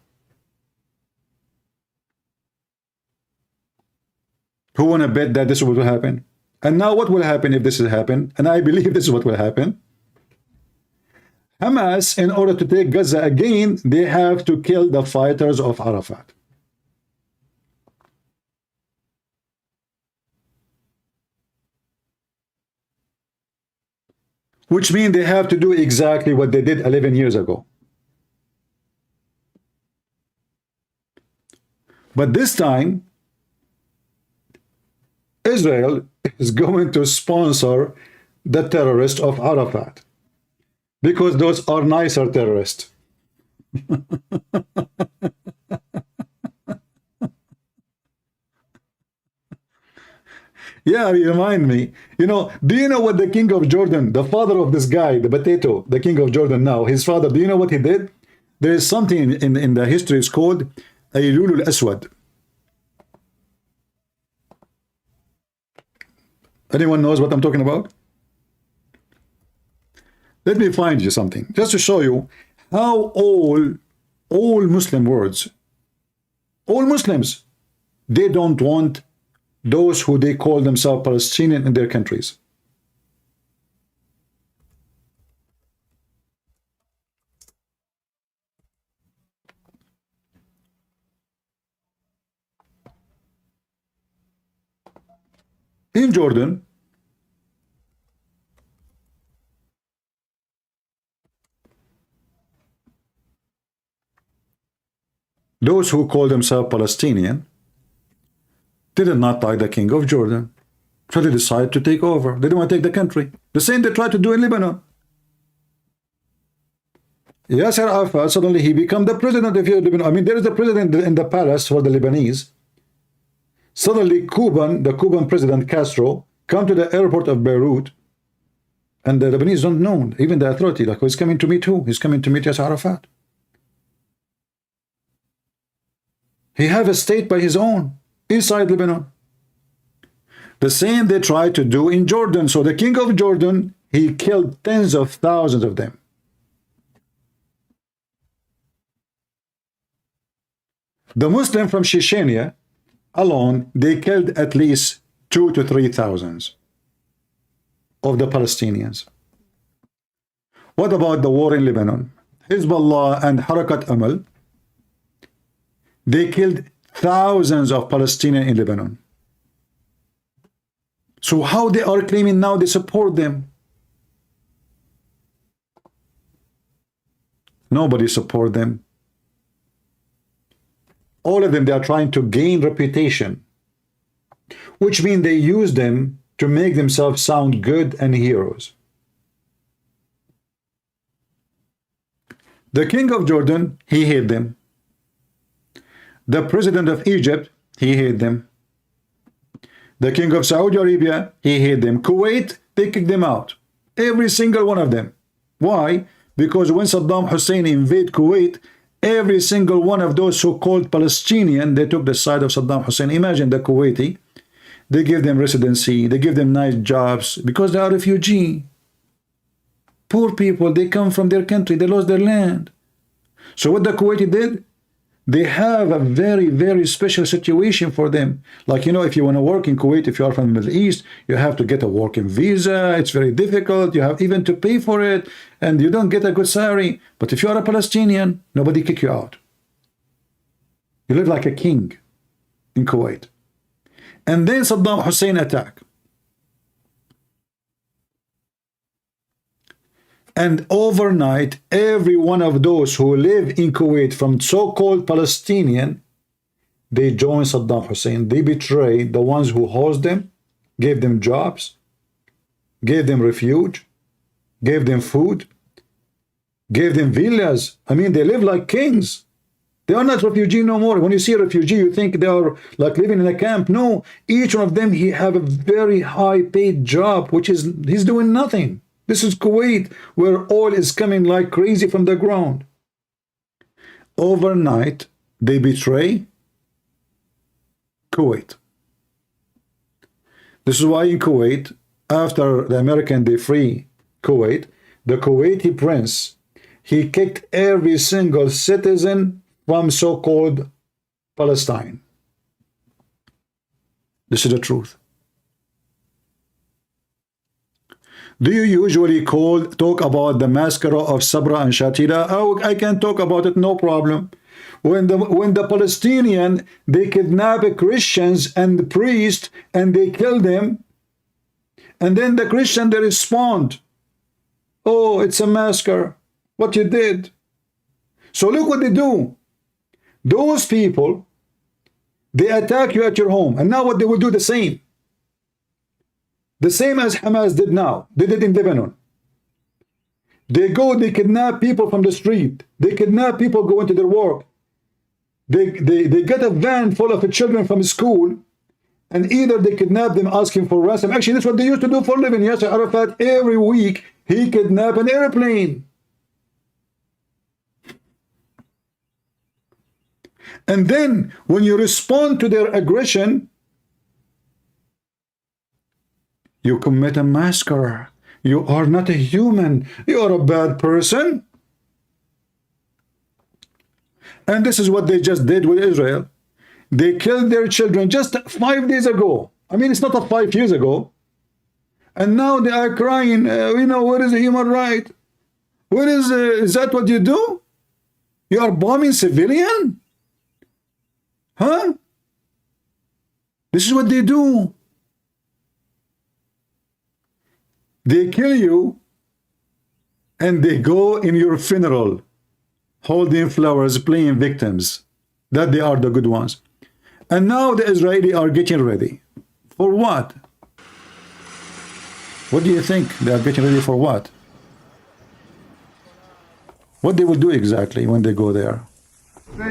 Who want to bet that this will happen? And now what will happen if this will happen? And I believe this is what will happen. Hamas, in order to take Gaza again, they have to kill the fighters of Arafat. Which means they have to do exactly what they did 11 years ago. But this time, Israel is going to sponsor the terrorists of Arafat, because those are nicer terrorists. Yeah, you remind me. You know, do you know what the king of Jordan, the father of this guy, the potato, the king of Jordan now, his father, do you know what he did? There is something in the history, it's called Aylul al-Aswad. Anyone knows what I'm talking about? Let me find you something, just to show you how all Muslim words, all Muslims, they don't want those who they call themselves Palestinian in their countries. In Jordan, those who call themselves Palestinian did not like the king of Jordan, so they decided to take over. They didn't want to take the country. The same they tried to do in Lebanon. Yasser Arafat, suddenly he became the president of Lebanon. I mean, there is the president in the palace for the Lebanese. Suddenly, the Cuban president Castro, come to the airport of Beirut, and the Lebanese don't know, even the authority, like, he's coming to meet who? He's coming to meet Yasser Arafat. He have a state by his own, inside Lebanon. The same they tried to do in Jordan. So the king of Jordan, he killed tens of thousands of them. The Muslim from Chechnya alone, they killed at least 2,000 to 3,000 of the Palestinians. What about the war in Lebanon? Hezbollah and Harakat Amal, they killed thousands of Palestinians in Lebanon. So how they are claiming now they support them? Nobody support them. All of them, they are trying to gain reputation, which means they use them to make themselves sound good and heroes. The king of Jordan, he hate them. The president of Egypt, he hate them. The king of Saudi Arabia, he hate them. Kuwait, they kicked them out. Every single one of them. Why? Because when Saddam Hussein invaded Kuwait, every single one of those so-called Palestinian, they took the side of Saddam Hussein. Imagine the Kuwaiti, they give them residency, they give them nice jobs, because they are refugee. Poor people, they come from their country, they lost their land. So what the Kuwaiti did, they have a very, very special situation for them. Like, you know, if you want to work in Kuwait, if you are from the Middle East, you have to get a working visa. It's very difficult. You have even to pay for it, and you don't get a good salary. But if you are a Palestinian, nobody kick you out. You live like a king in Kuwait. And then Saddam Hussein attacked. And overnight, every one of those who live in Kuwait from so-called Palestinian, they join Saddam Hussein. They betray the ones who host them, gave them jobs, gave them refuge, gave them food, gave them villas. I mean, they live like kings. They are not refugee no more. When you see a refugee, you think they are like living in a camp. No, each one of them, he have a very high paid job, which is, he's doing nothing. This is Kuwait, where oil is coming like crazy from the ground. Overnight, they betray Kuwait. This is why in Kuwait, after the American they free Kuwait, the Kuwaiti prince, he kicked every single citizen from so-called Palestine. This is the truth. Do you usually talk about the massacre of Sabra and Shatila? Oh, I can talk about it, no problem. When the Palestinian, they kidnap Christians and priests and they kill them, and then the Christian, they respond, oh, it's a massacre, what you did. So look what they do. Those people, they attack you at your home, and now what they will do the same. The same as Hamas did now. They did in Lebanon. They go, they kidnap people from the street. They kidnap people going to their work. They get a van full of children from school, and either they kidnap them asking for ransom. Actually, that's what they used to do for a living. Yasser Arafat, every week, he kidnapped an airplane. And then, when you respond to their aggression, you commit a massacre. You are not a human. You are a bad person. And this is what they just did with Israel. They killed their children just 5 days ago. I mean, it's not 5 years ago. And now they are crying, you know, what is a human right? What is that what you do? You are bombing civilian? Huh? This is what they do. They kill you, and they go in your funeral, holding flowers, playing victims, that they are the good ones. And now the Israelis are getting ready. For what? What do you think? They are getting ready for what? What they will do exactly when they go there? Let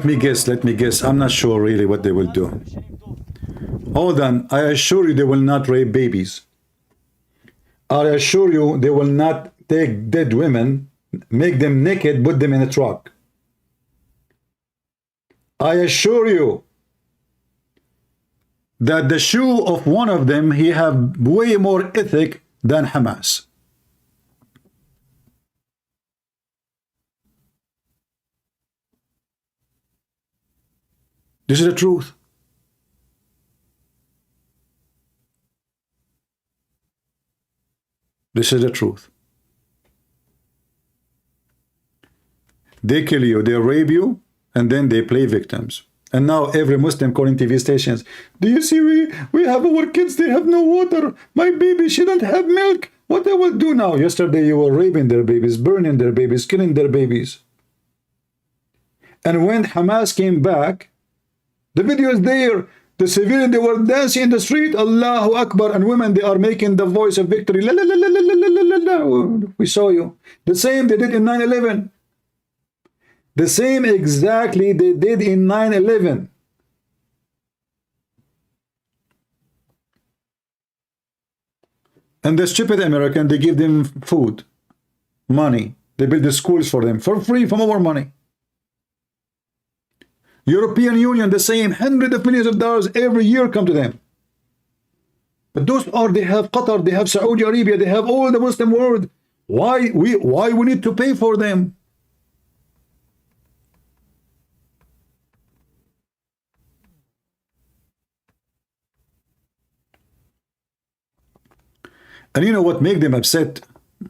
me guess. Let me guess. I'm not sure really what they will do. Hold on. I assure you they will not rape babies. I assure you they will not take dead women, make them naked, put them in a truck. I assure you that the shoe of one of them, he have way more ethic than Hamas. This is the truth. This is the truth. They kill you, they rape you, and then they play victims. And now every Muslim calling TV stations, do you see we have our kids, they have no water. My baby, she don't have milk. What I will do now? Yesterday you were raping their babies, burning their babies, killing their babies. And when Hamas came back, the video is there. The civilians, they were dancing in the street, Allahu Akbar, and women, they are making the voice of victory. La, la, la, la, la, la, la, la, la. We saw you. The same they did in 9/11. The same exactly they did in 9/11. And the stupid American, they give them food, money. They build the schools for them for free from our money. European Union, the same, hundreds of millions of dollars every year come to them. But those are, they have Qatar, they have Saudi Arabia, they have all the Muslim world. Why we need to pay for them? And you know what make them upset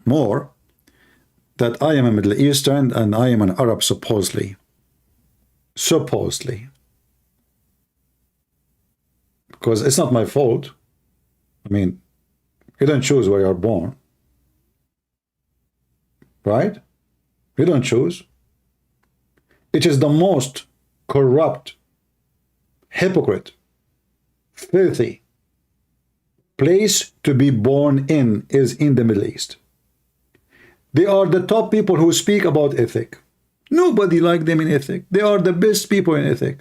more? That I am a Middle Eastern and I am an Arab, supposedly. Supposedly. Because it's not my fault. I mean, you don't choose where you're born. Right? You don't choose. It is the most corrupt, hypocrite, filthy place to be born in is in the Middle East. They are the top people who speak about ethic. Nobody like them in ethic. They are the best people in ethic.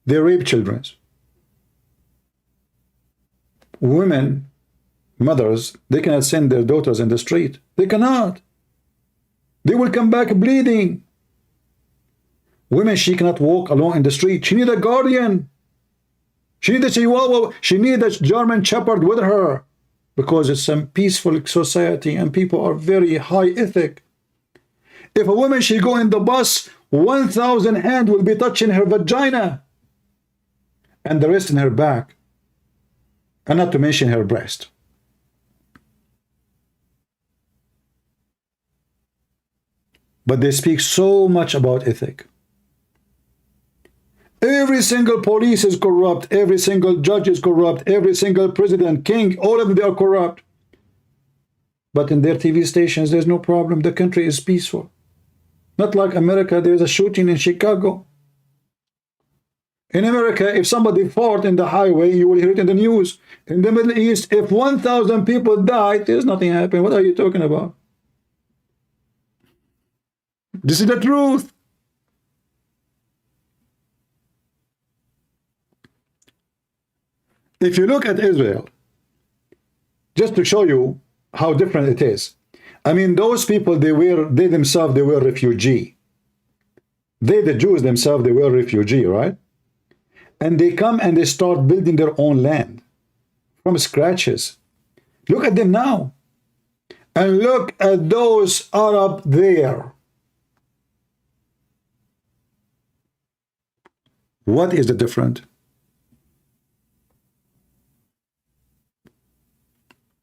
They rape children. women, mothers, they cannot send their daughters in the street. They cannot. They will come back bleeding. Women, she cannot walk alone in the street. She need a guardian. She need a chihuahua. She need a German shepherd with her, because it's a peaceful society and people are very high ethic. If a woman, she go in the bus, 1,000 hands will be touching her vagina and the rest in her back, and not to mention her breast. But they speak so much about ethic. Every single police is corrupt, every single judge is corrupt, every single president, king, all of them, they are corrupt. But in their TV stations, there's no problem. The country is peaceful. Not like America, there is a shooting in Chicago. In America, if somebody fought in the highway, you will hear it in the news. In the Middle East, if 1,000 people died, there's nothing happening. What are you talking about? This is the truth. If you look at Israel, just to show you how different it is. I mean, those people, they themselves were refugee. They, the Jews themselves, they were refugee, right? And they come and they start building their own land from scratches. Look at them now. And look at those Arab there. What is the difference?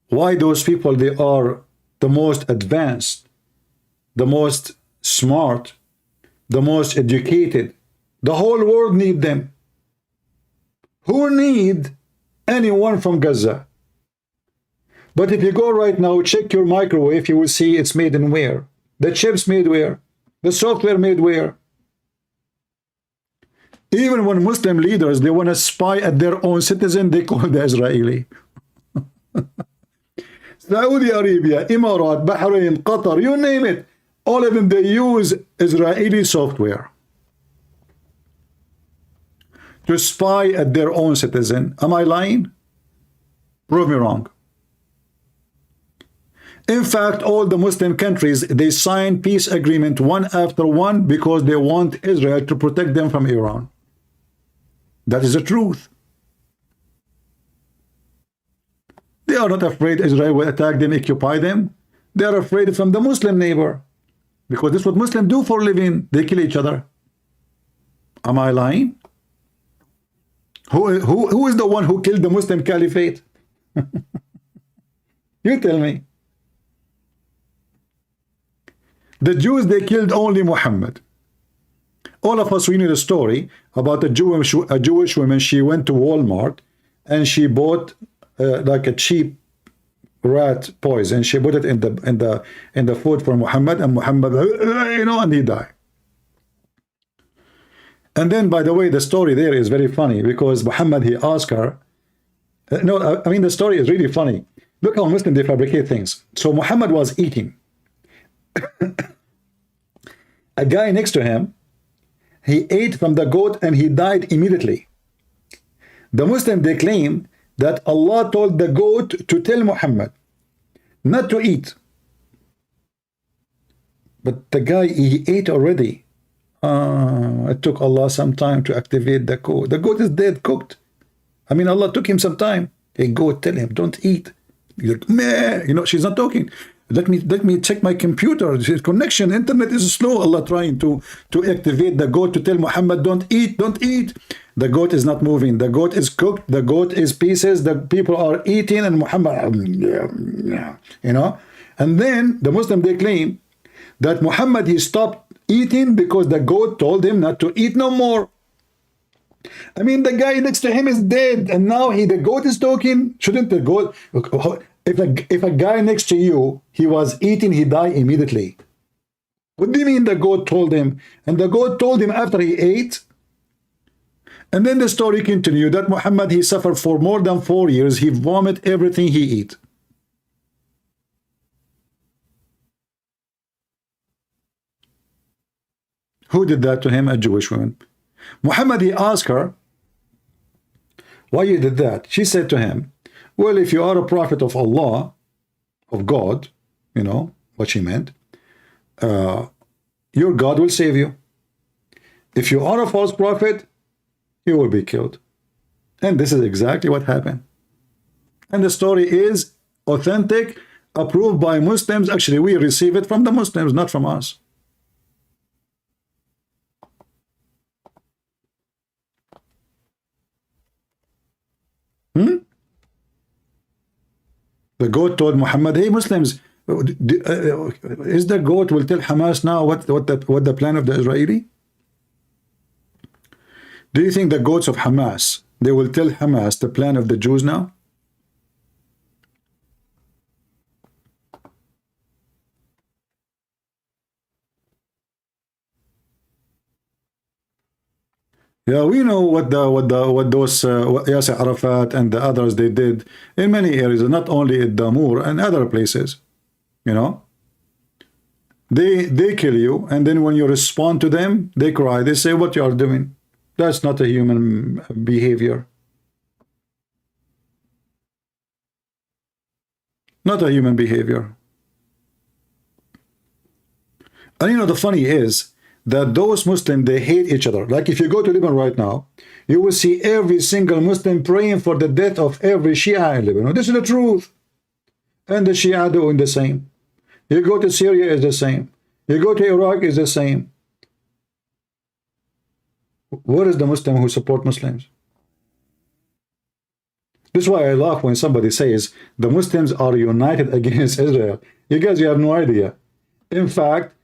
Why those people, they are the most advanced, the most smart, the most educated. The whole world need them. Who need anyone from Gaza? But if you go right now, check your microwave, you will see it's made in where? The chips made where? The software made where? Even when Muslim leaders, they want to spy at their own citizen, they call the Israeli. Saudi Arabia, Emirat, Bahrain, Qatar, you name it. All of them, they use Israeli software to spy at their own citizen. Am I lying? Prove me wrong. In fact, all the Muslim countries, they sign peace agreement one after one because they want Israel to protect them from Iran. That is the truth. They are not afraid Israel will attack them, occupy them. They are afraid from the Muslim neighbor, because this is what Muslims do for a living. They kill each other. Am I lying? Who is the one who killed the Muslim caliphate? You tell me. The Jews, they killed only Muhammad. All of us, we know the story about a Jewish woman. She went to Walmart and she bought like a cheap rat poison. She put it in the food for Muhammad, and Muhammad, you know, and he died. And then, by the way, the story there is very funny, because Muhammad, he asked her, no, I mean, the story is really funny. Look how Muslims, they fabricate things. So Muhammad was eating. A guy next to him, he ate from the goat and he died immediately. The Muslim, they claim that Allah told the goat to tell Muhammad not to eat. But the guy, he ate already. It took Allah some time to activate the goat. The goat is dead, cooked. I mean, Allah took him some time. Hey, goat, tell him, don't eat. He's like, meh. You know, she's not talking. Let me check my computer. His connection, internet is slow. Allah trying to activate the goat to tell Muhammad, don't eat, don't eat. The goat is not moving. The goat is cooked. The goat is pieces. The people are eating, and Muhammad, you know. And then the Muslim, they claim that Muhammad, he stopped eating because the goat told him not to eat no more. I mean, the guy next to him is dead, and now the goat is talking. Shouldn't the goat? If a guy next to you, he was eating, he died immediately. What do you mean the goat told him? And the goat told him after he ate. And then the story continued that Muhammad, he suffered for more than 4 years. He vomited everything he ate. Who did that to him? A Jewish woman. Muhammad, he asked her, why you did that? She said to him, Well, if you are a prophet of Allah, of God, you know what she meant, your God will save you. If you are a false prophet, you will be killed. And this is exactly what happened. And the story is authentic, approved by Muslims. Actually, we receive it from the Muslims, not from us. The goat told Muhammad, hey Muslims, is the goat will tell Hamas now what the plan of the Israeli? Do you think the goats of Hamas, they will tell Hamas the plan of the Jews now? Yeah, we know what those Yasser Arafat and the others they did in many areas, not only in Damour and other places. You know, they kill you, and then when you respond to them, they cry. They say, "What you are doing? That's not a human behavior. Not a human behavior." And you know, the funny is that those Muslims, they hate each other. Like if you go to Lebanon right now, you will see every single Muslim praying for the death of every Shia in Lebanon. This is the truth. And the Shia doing the same. You go to Syria, is the same. You go to Iraq, is the same. Where is the Muslim who support Muslims? This is why I laugh when somebody says the Muslims are united against Israel. You guys, you have no idea. In fact,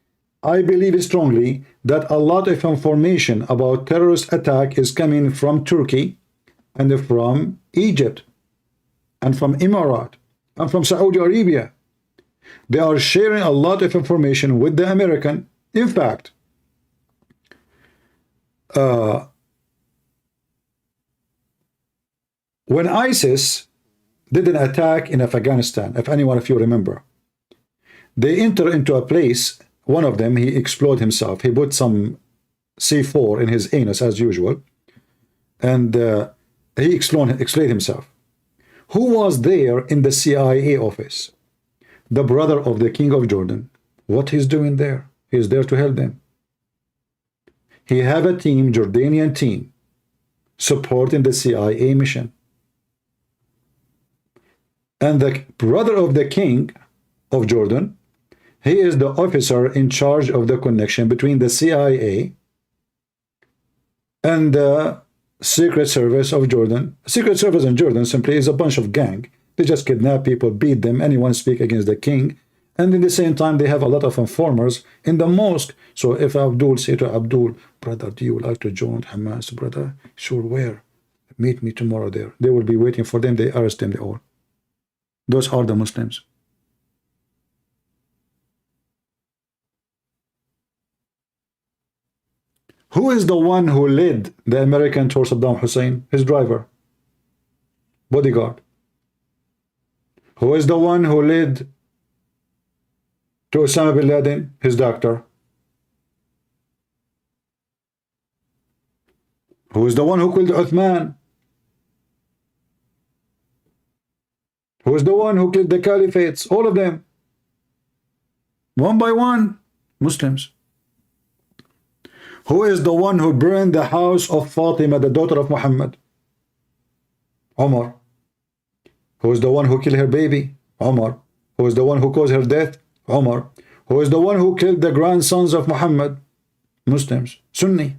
I believe strongly that a lot of information about terrorist attack is coming from Turkey and from Egypt and from Emirates and from Saudi Arabia. They are sharing a lot of information with the American. In fact, when ISIS did an attack in Afghanistan, if anyone of you remember, they enter into a place. One of them, he exploded himself. He put some C4 in his anus as usual, and he exploded himself. Who was there in the CIA office? The brother of the king of Jordan. What he's doing there? He's there to help them. He have a team, Jordanian team, supporting the CIA mission. And the brother of the king of Jordan, he is the officer in charge of the connection between the CIA and the Secret Service of Jordan. Secret Service in Jordan simply is a bunch of gang. They just kidnap people, beat them, anyone speak against the king. And in the same time, they have a lot of informers in the mosque. So if Abdul say to Abdul, brother, do you like to join Hamas, brother? Sure, where? Meet me tomorrow there. They will be waiting for them. They arrest them, they all. Those are the Muslims. Who is the one who led the American towards Saddam Hussein? His driver, bodyguard. Who is the one who led to Osama bin Laden? His doctor. Who is the one who killed Uthman? Who is the one who killed the caliphates? All of them. One by one, Muslims. Who is the one who burned the house of Fatima, the daughter of Muhammad? Umar. Who is the one who killed her baby? Umar. Who is the one who caused her death? Umar. Who is the one who killed the grandsons of Muhammad? Muslims. Sunni.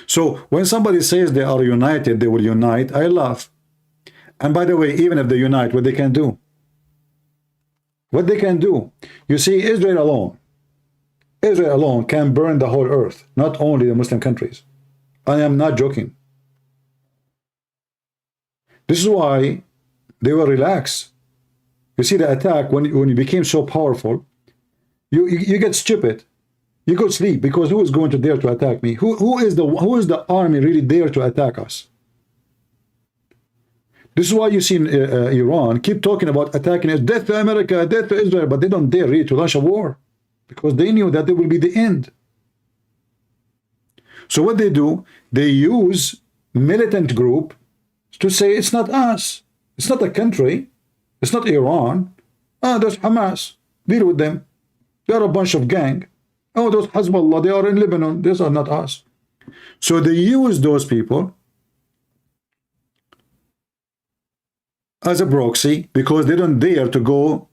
So when somebody says they are united, they will unite, I laugh. And by the way, even if they unite, what they can do? What they can do? You see, Israel alone can burn the whole earth, not only the Muslim countries. I am not joking. This is why they will relax. You see the attack, when you became so powerful, you get stupid. You go sleep, because who is going to dare to attack me? Who is the army really dare to attack us? This is why you see Iran keep talking about attacking us, death to America, death to Israel, but they don't dare really to launch a war, because they knew that it will be the end. So what they do, they use militant group to say it's not us, It's not a country. It's not Iran. That's Hamas. Deal with them. They are a bunch of gang. Oh, those Hezbollah, they are in Lebanon. These are not us. So they use those people as a proxy because they don't dare to go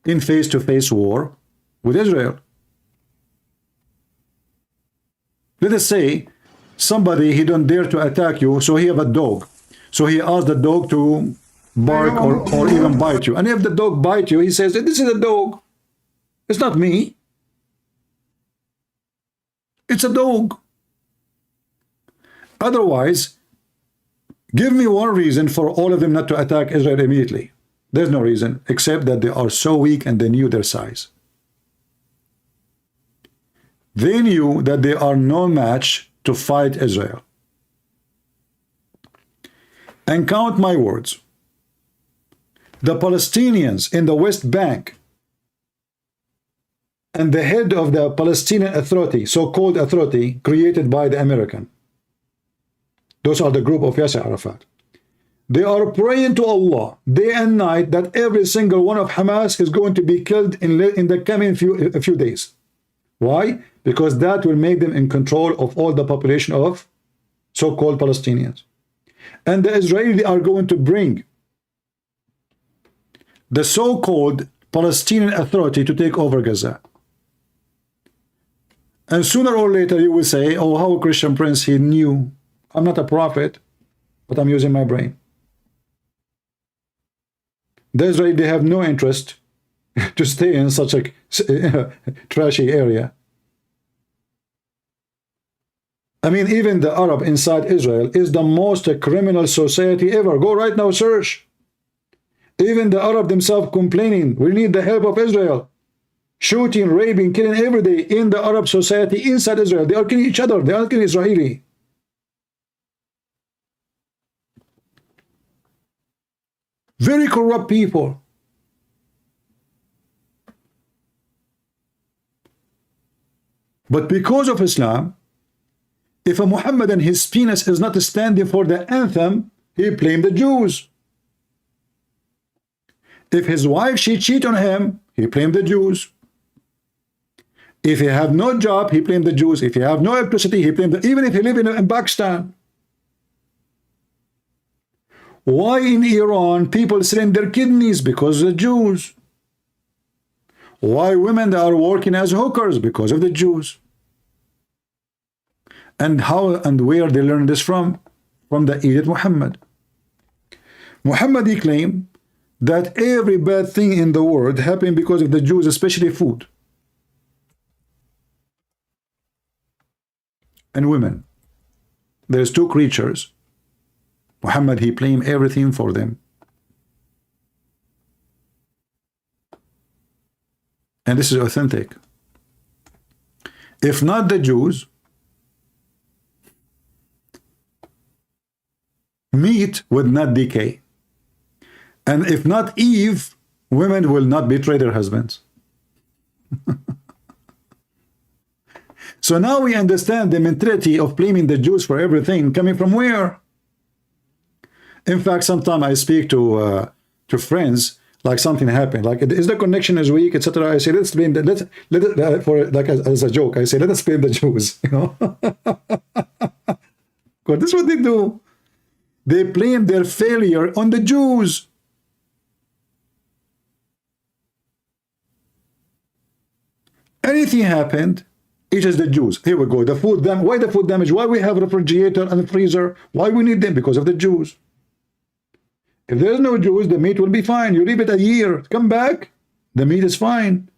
in face-to-face war with Israel. Let us say somebody, he don't dare to attack you, so he have a dog. So he asks the dog to bark or even bite you. And if the dog bite you, he says, this is a dog. It's not me. It's a dog. Otherwise, give me one reason for all of them not to attack Israel immediately. There's no reason, except that they are so weak and they knew their size. They knew that they are no match to fight Israel. And count my words. The Palestinians in the West Bank and the head of the Palestinian Authority, so-called authority, created by the American. Those are the group of Yasser Arafat. They are praying to Allah day and night that every single one of Hamas is going to be killed in the coming few days. Why? Because that will make them in control of all the population of so-called Palestinians. And the Israelis are going to bring the so-called Palestinian Authority to take over Gaza. And sooner or later you will say, oh, how Christian Prince, he knew. I'm not a prophet, but I'm using my brain. The Israelis, they have no interest to stay in such a trashy area. I mean, even the Arab inside Israel is the most criminal society ever. Go right now, search. Even the Arab themselves complaining, we need the help of Israel. Shooting, raping, killing every day in the Arab society inside Israel. They are killing each other. They are killing Israeli. Very corrupt people. But because of Islam, if a Muhammadan, his penis is not standing for the anthem, he blamed the Jews. If his wife, she cheat on him, he blamed the Jews. If he have no job, he blamed the Jews. If he have no electricity, he blamed even if he live in Pakistan. Why in Iran people selling their kidneys? Because of the Jews. Why women are working as hookers? Because of the Jews. And how and where they learn this from? From the Idiot Muhammad. Muhammad, he claimed that every bad thing in the world happened because of the Jews, especially food and women. There's two creatures. Muhammad, he blamed everything for them. And this is authentic. If not the Jews, meat would not decay. And if not Eve, women will not betray their husbands. So now we understand the mentality of blaming the Jews for everything coming from where? In fact, sometimes I speak to friends, like something happened, like is the connection is weak, etc. I say let's blame the for like as a joke. I say let us blame the Jews. You know, God, this is what they do. They blame their failure on the Jews. Anything happened, it is the Jews. Here we go. The food damage. Why the food damage? Why we have refrigerator and freezer? Why we need them? Because of the Jews. If there's no Jews, the meat will be fine. You leave it a year, come back, the meat is fine.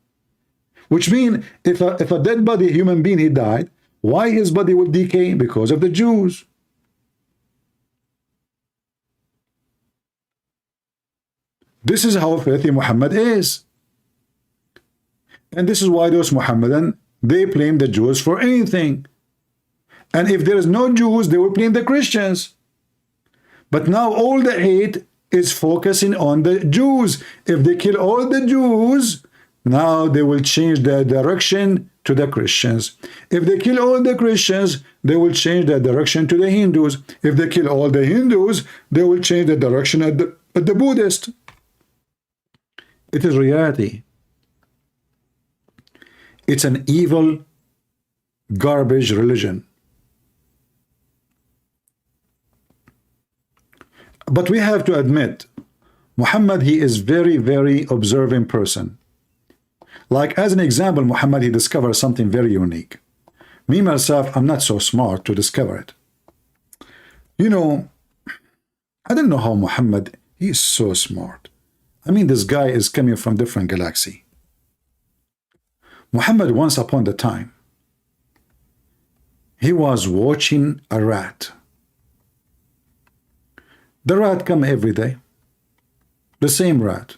Which means if a dead body, human being, he died, why his body will decay? Because of the Jews. This is how filthy Muhammad is. And this is why those Muhammadan, they blame the Jews for anything. And if there is no Jews, they will blame the Christians. But now all the hate is focusing on the Jews. If they kill all the Jews, now they will change the direction to the Christians. If they kill all the Christians, they will change the direction to the Hindus. If they kill all the Hindus, they will change the direction But the Buddhist, it is reality. It's an evil, garbage religion. But we have to admit, Muhammad, he is very, very observing person. Like as an example, Muhammad, he discovered something very unique. Me, myself, I'm not so smart to discover it. You know, I don't know how Muhammad, he's so smart. I mean, this guy is coming from different galaxy. Muhammad, once upon a time, he was watching a rat. The rat come every day. The same rat.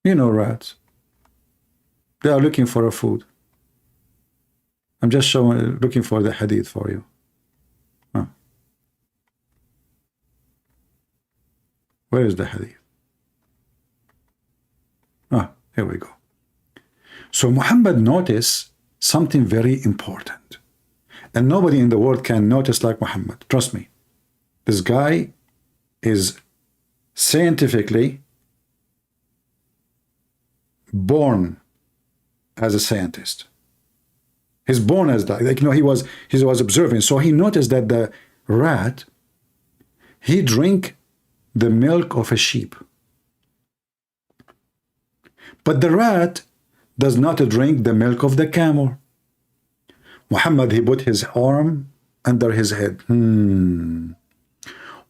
You know rats. They are looking for a food. I'm just looking for the hadith for you. Huh. Where is the hadith? Ah, here we go. So Muhammad noticed something very important. And nobody in the world can notice like Muhammad. Trust me. This guy is scientifically born as a scientist. He's born as that. Like, you know, he was observing. So he noticed that the rat, he drink the milk of a sheep. But the rat does not drink the milk of the camel. Muhammad, he put his arm under his head.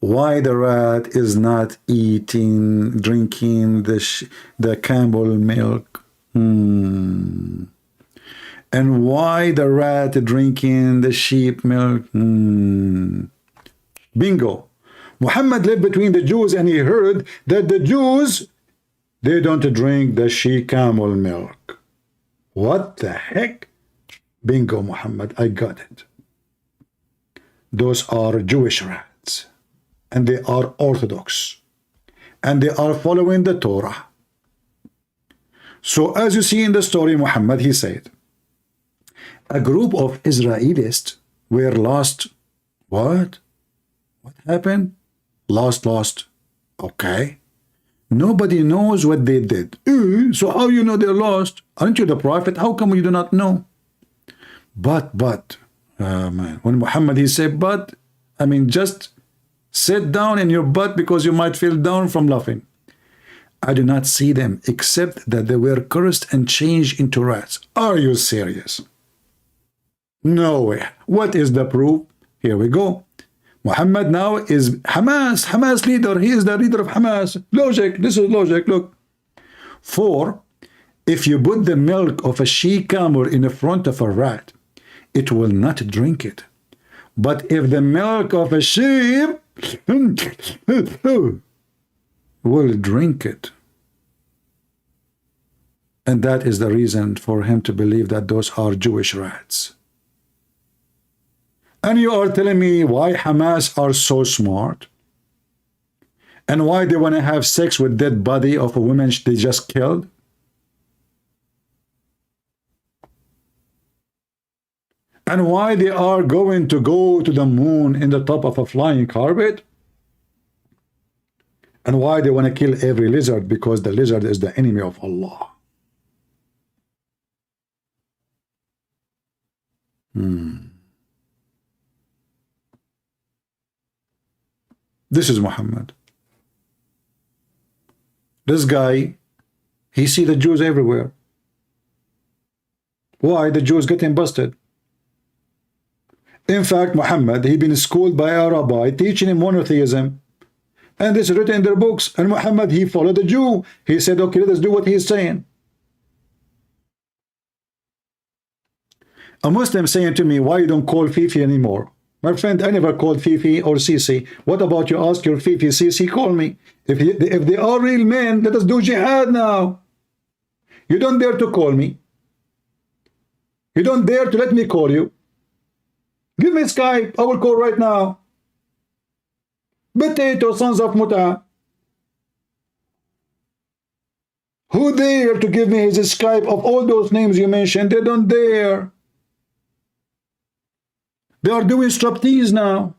Why the rat is not drinking the camel milk? And why the rat drinking the sheep milk? Bingo. Muhammad lived between the Jews and he heard that the Jews, they don't drink the camel milk. What the heck? Bingo, Muhammad, I got it. Those are Jewish rats. And they are Orthodox. And they are following the Torah. So as you see in the story, Muhammad, he said, a group of Israelites were lost. What? What happened? Lost. Okay. Nobody knows what they did. So how you know they're lost? Aren't you the prophet? How come you do not know? But, man, when Muhammad, he said, but, I mean, just sit down in your butt because you might feel down from laughing. I do not see them except that they were cursed and changed into rats. Are you serious? No way. What is the proof? Here we go. Muhammad now is Hamas leader. He is the leader of Hamas. Logic. This is logic. Look. 4. If you put the milk of a she-camel in the front of a rat, it will not drink it. But if the milk of a sheep will drink it. And that is the reason for him to believe that those are Jewish rats. And you are telling me why Hamas are so smart? And why they want to have sex with dead body of a woman they just killed? And why they are going to go to the moon in the top of a flying carpet? And why they want to kill every lizard? Because the lizard is the enemy of Allah. This is Muhammad. This guy, he see the Jews everywhere. Why? The Jews getting busted. In fact, Muhammad, he been schooled by a rabbi teaching him monotheism. And this is written in their books. And Muhammad, he followed the Jew. He said, okay, let us do what he is saying. A Muslim saying to me, why you don't call Fifi anymore? My friend, I never called Fifi or Sisi. What about you ask your Fifi, Sisi, call me. If they are real men, let us do jihad now. You don't dare to call me. You don't dare to let me call you. Give me Skype. I will call right now. Potato, sons of Muta. Who dare to give me his Skype of all those names you mentioned? They don't dare. They are doing striptease now.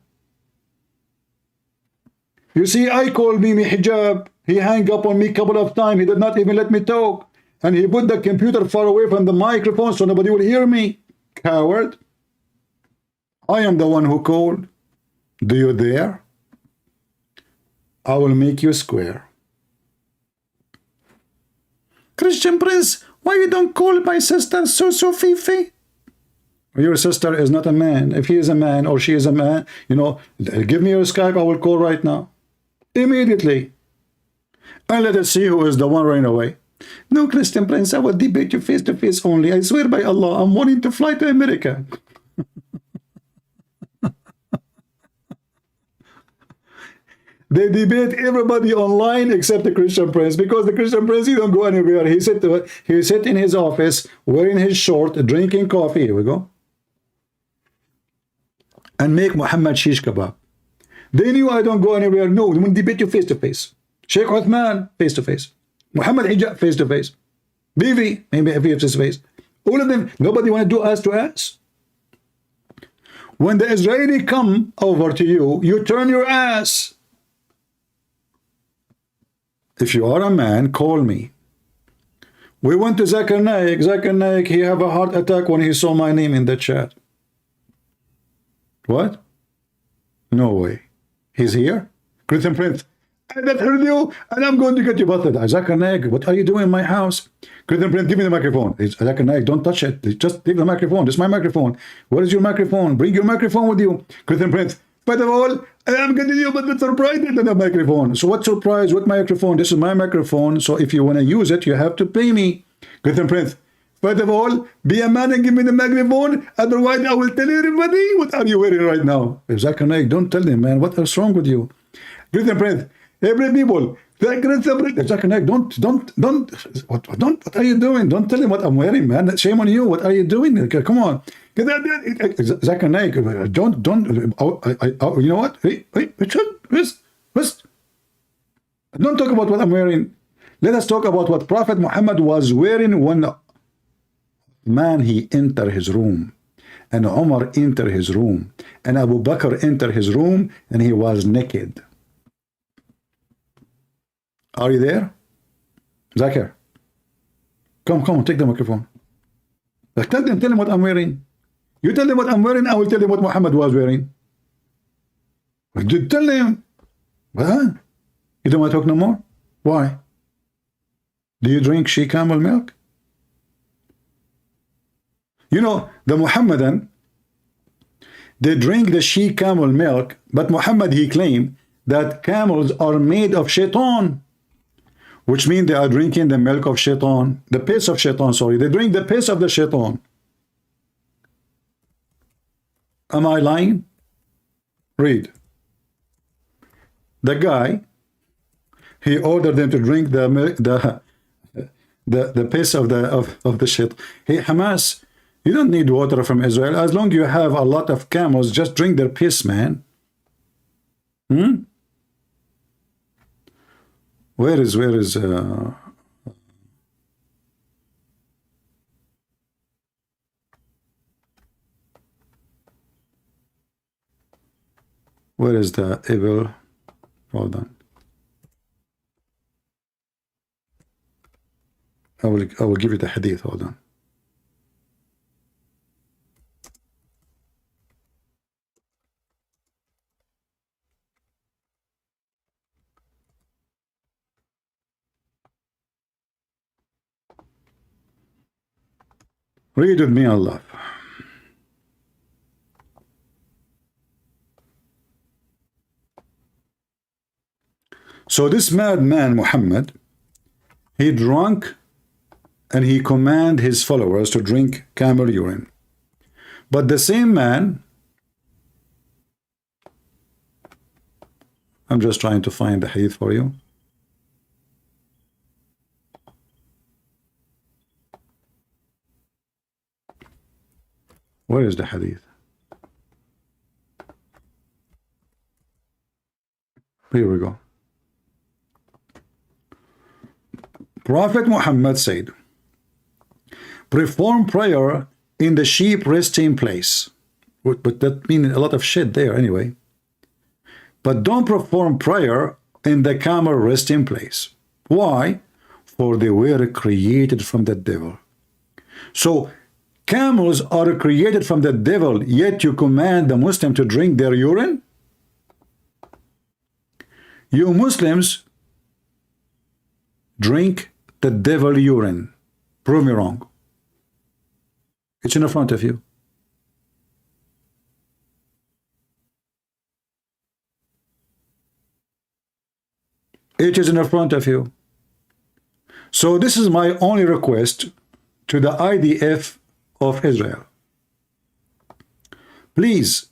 You see, I called Mimi hijab. He hung up on me a couple of times. He did not even let me talk. And he put the computer far away from the microphone so nobody will hear me. Coward. I am the one who called. Do you dare? I will make you square. Christian Prince, why you don't call my sister so Fifi? Your sister is not a man. If he is a man or she is a man, you know, give me your Skype, I will call right now. Immediately. And let us see who is the one running away. No, Christian Prince, I will debate you face to face only. I swear by Allah, I'm wanting to fly to America. They debate everybody online except the Christian Prince, because the Christian Prince, he don't go anywhere. He sit in his office wearing his short, drinking coffee. Here we go. And make Muhammad shish kebab. They knew I don't go anywhere. No, they will debate you face to face. Sheikh Uthman, face to face. Muhammad Hijab, face to face. Bibi, maybe face to face. All of them, nobody want to do ass to ass. When the Israeli come over to you, you turn your ass. If you are a man, call me. We went to Zakir Naik. Zakir Naik, he have a heart attack when he saw my name in the chat. What? No way. He's here? Christian Prince, I have heard you, and I'm going to get you busted. Zakir Naik, what are you doing in my house? Christian Prince, give me the microphone. Zakir Naik, don't touch it. Just take the microphone. This is my microphone. Where is your microphone? Bring your microphone with you. Christian Prince, first of all, I'm getting you but the surprise in the microphone. So what surprise? What microphone? This is my microphone. So if you want to use it, you have to pay me. Christian Prince, first of all, be a man and give me the microphone. Otherwise, I will tell everybody what are you wearing right now. Zakir Naik, don't tell them, man. What is wrong with you? Christian Prince, every people. Zakir Naik, what are you doing? Don't tell him what I'm wearing, man. Shame on you. What are you doing? Come on. Zakir Naik, you know what? Don't talk about what I'm wearing. Let us talk about what Prophet Muhammad was wearing when man he entered his room, and Umar entered his room, and Abu Bakr entered his room, and he was naked. Are you there? Zakir, come, take the microphone. Tell them what I'm wearing. You tell them what I'm wearing, I will tell them what Muhammad was wearing. Tell them. What? You don't want to talk no more? Why? Do you drink she camel milk? You know, the Muhammadan, they drink the she camel milk, but Muhammad, he claimed that camels are made of shaitan, which means they are drinking the milk of shaitan, the piss of shaitan, sorry. They drink the piss of the shaitan. Am I lying? Read. The guy, he ordered them to drink the piss of the shit. Hey, Hamas, you don't need water from Israel. As long as you have a lot of camels, just drink their piss, man. Where is the evil? Hold on. I will give you the hadith. Hold on. Read with me, Allah. So this madman Muhammad, he drunk and he commanded his followers to drink camel urine. But the same man, I'm just trying to find the hadith for you. Where is the hadith? Here we go. Prophet Muhammad said, perform prayer in the sheep resting place. But that means a lot of shit there anyway. but don't perform prayer in the camel resting place. Why? For they were created from the devil. So camels are created from the devil, yet you command the Muslim to drink their urine? You Muslims drink the devil urine. Prove me wrong. It's in front of you. It is in front of you. So this is my only request to the IDF of Israel. Please,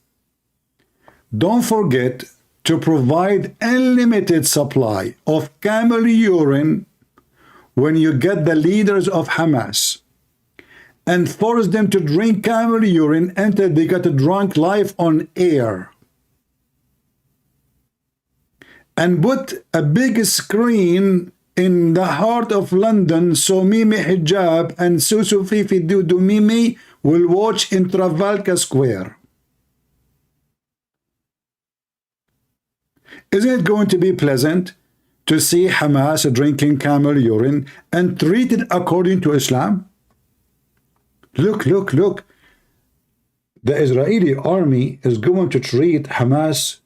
don't forget to provide unlimited supply of camel urine when you get the leaders of Hamas, and force them to drink camel urine until they get drunk live on air. And put a big screen in the heart of London so Mimi Hijab and Susu Fifi Dudu Mimi will watch in Trafalgar Square. Isn't it going to be pleasant to see Hamas drinking camel urine and treated according to Islam? Look, look, look. The Israeli army is going to treat Hamas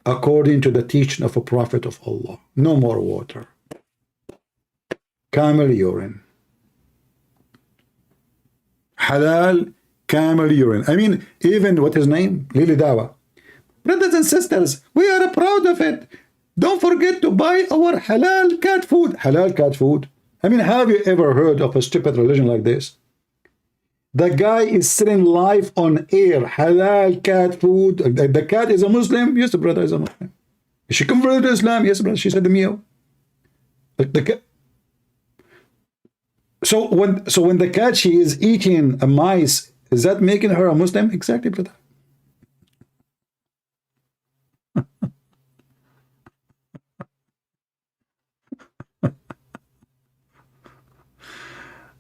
according to the teaching of a prophet of Allah. No more water. Camel urine. Halal camel urine. I mean, even what his name? Lili Dawa. Brothers and sisters, we are proud of it. Don't forget to buy our halal cat food. Halal cat food. I mean, have you ever heard of a stupid religion like this? The guy is sitting live on air. Halal cat food. The cat is a Muslim. Yes, the brother is a Muslim. Is she converted to Islam? Yes, brother. She said the meal. The cat. So when the cat, she is eating a mice, is that making her a Muslim? Exactly, brother.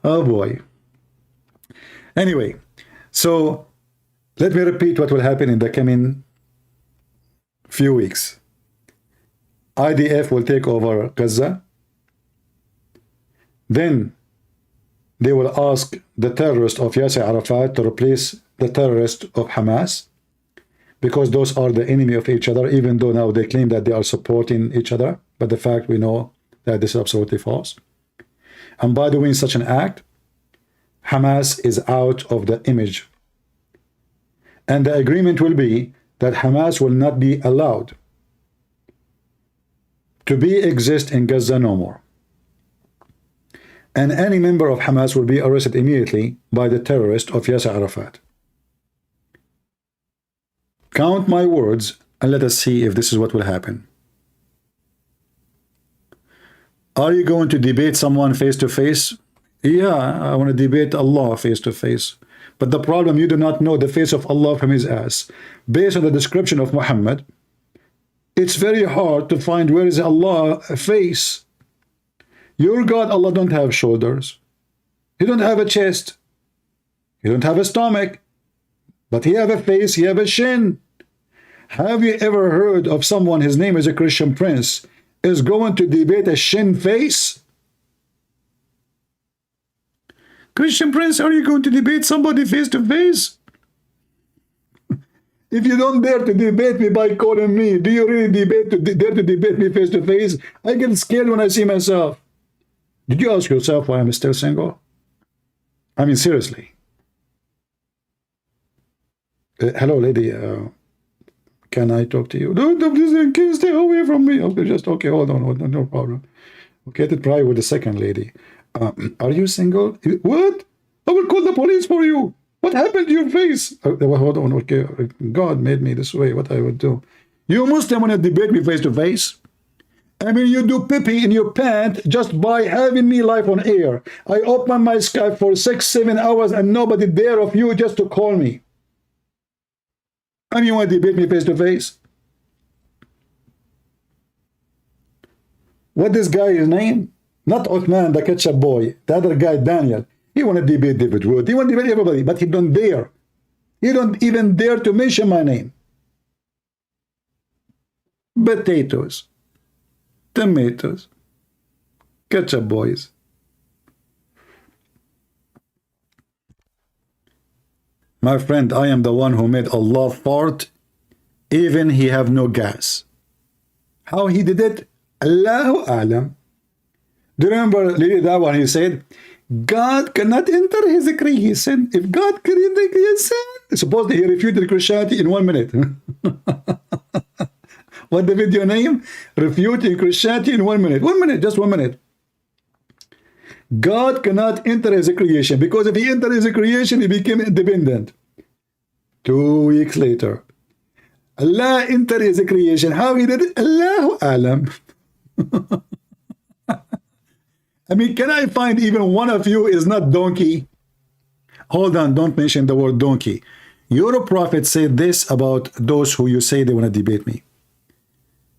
Oh boy. Anyway, so let me repeat what will happen in the coming few weeks. IDF will take over Gaza. Then they will ask the terrorist of Yasser Arafat to replace the terrorist of Hamas, because those are the enemy of each other, even though now they claim that they are supporting each other. But the fact, we know that this is absolutely false. And by doing such an act, Hamas is out of the image. And the agreement will be that Hamas will not be allowed to exist in Gaza no more. And any member of Hamas will be arrested immediately by the terrorist of Yasser Arafat. Count my words and let us see if this is what will happen. Are you going to debate someone face to face? Yeah, I want to debate Allah face to face. But the problem, you do not know the face of Allah from his ass. Based on the description of Muhammad, it's very hard to find where is Allah face. Your God, Allah, don't have shoulders. He don't have a chest. He don't have a stomach. But he have a face, he have a shin. Have you ever heard of someone, his name is a Christian prince, is going to debate a shin face? Christian prince, are you going to debate somebody face to face? If you don't dare to debate me by calling me, do you really dare to debate me face to face? I get scared when I see myself. Did you ask yourself why I'm still single? I mean, seriously. Hello, lady. Can I talk to you? No, can you stay away from me? Okay, just okay. Hold on, no problem. Okay, to try with the second lady. Are you single? What? I will call the police for you. What happened to your face? Hold on. Okay, God made me this way. What I would do? You Muslim want to debate me face to face? I mean, you do pee in your pants just by having me live on air. I open my Skype for 6-7 hours and nobody dare of you just to call me. And you want to debate me face to face? What this guy is name? Not Othman, the ketchup boy. The other guy, Daniel. He want to debate David Wood. He want to debate everybody, but he don't dare. He don't even dare to mention my name. potatoes, tomatoes, ketchup, boys. My friend, I am the one who made Allah fart, even he have no gas. How he did it? Allahu Alam. Do you remember that one? He said, God cannot enter his creation. If God can enter creation, supposedly he refuted Christianity in 1 minute. What the video name? Refuting Christianity in 1 minute. 1 minute, just 1 minute. God cannot enter his creation, because if he entered his creation, he became independent. 2 weeks later, Allah entered his creation. How he did it? Allahu Alam. I mean, can I find even one of you is not donkey? Hold on, don't mention the word donkey. Your prophet said this about those who you say they want to debate me.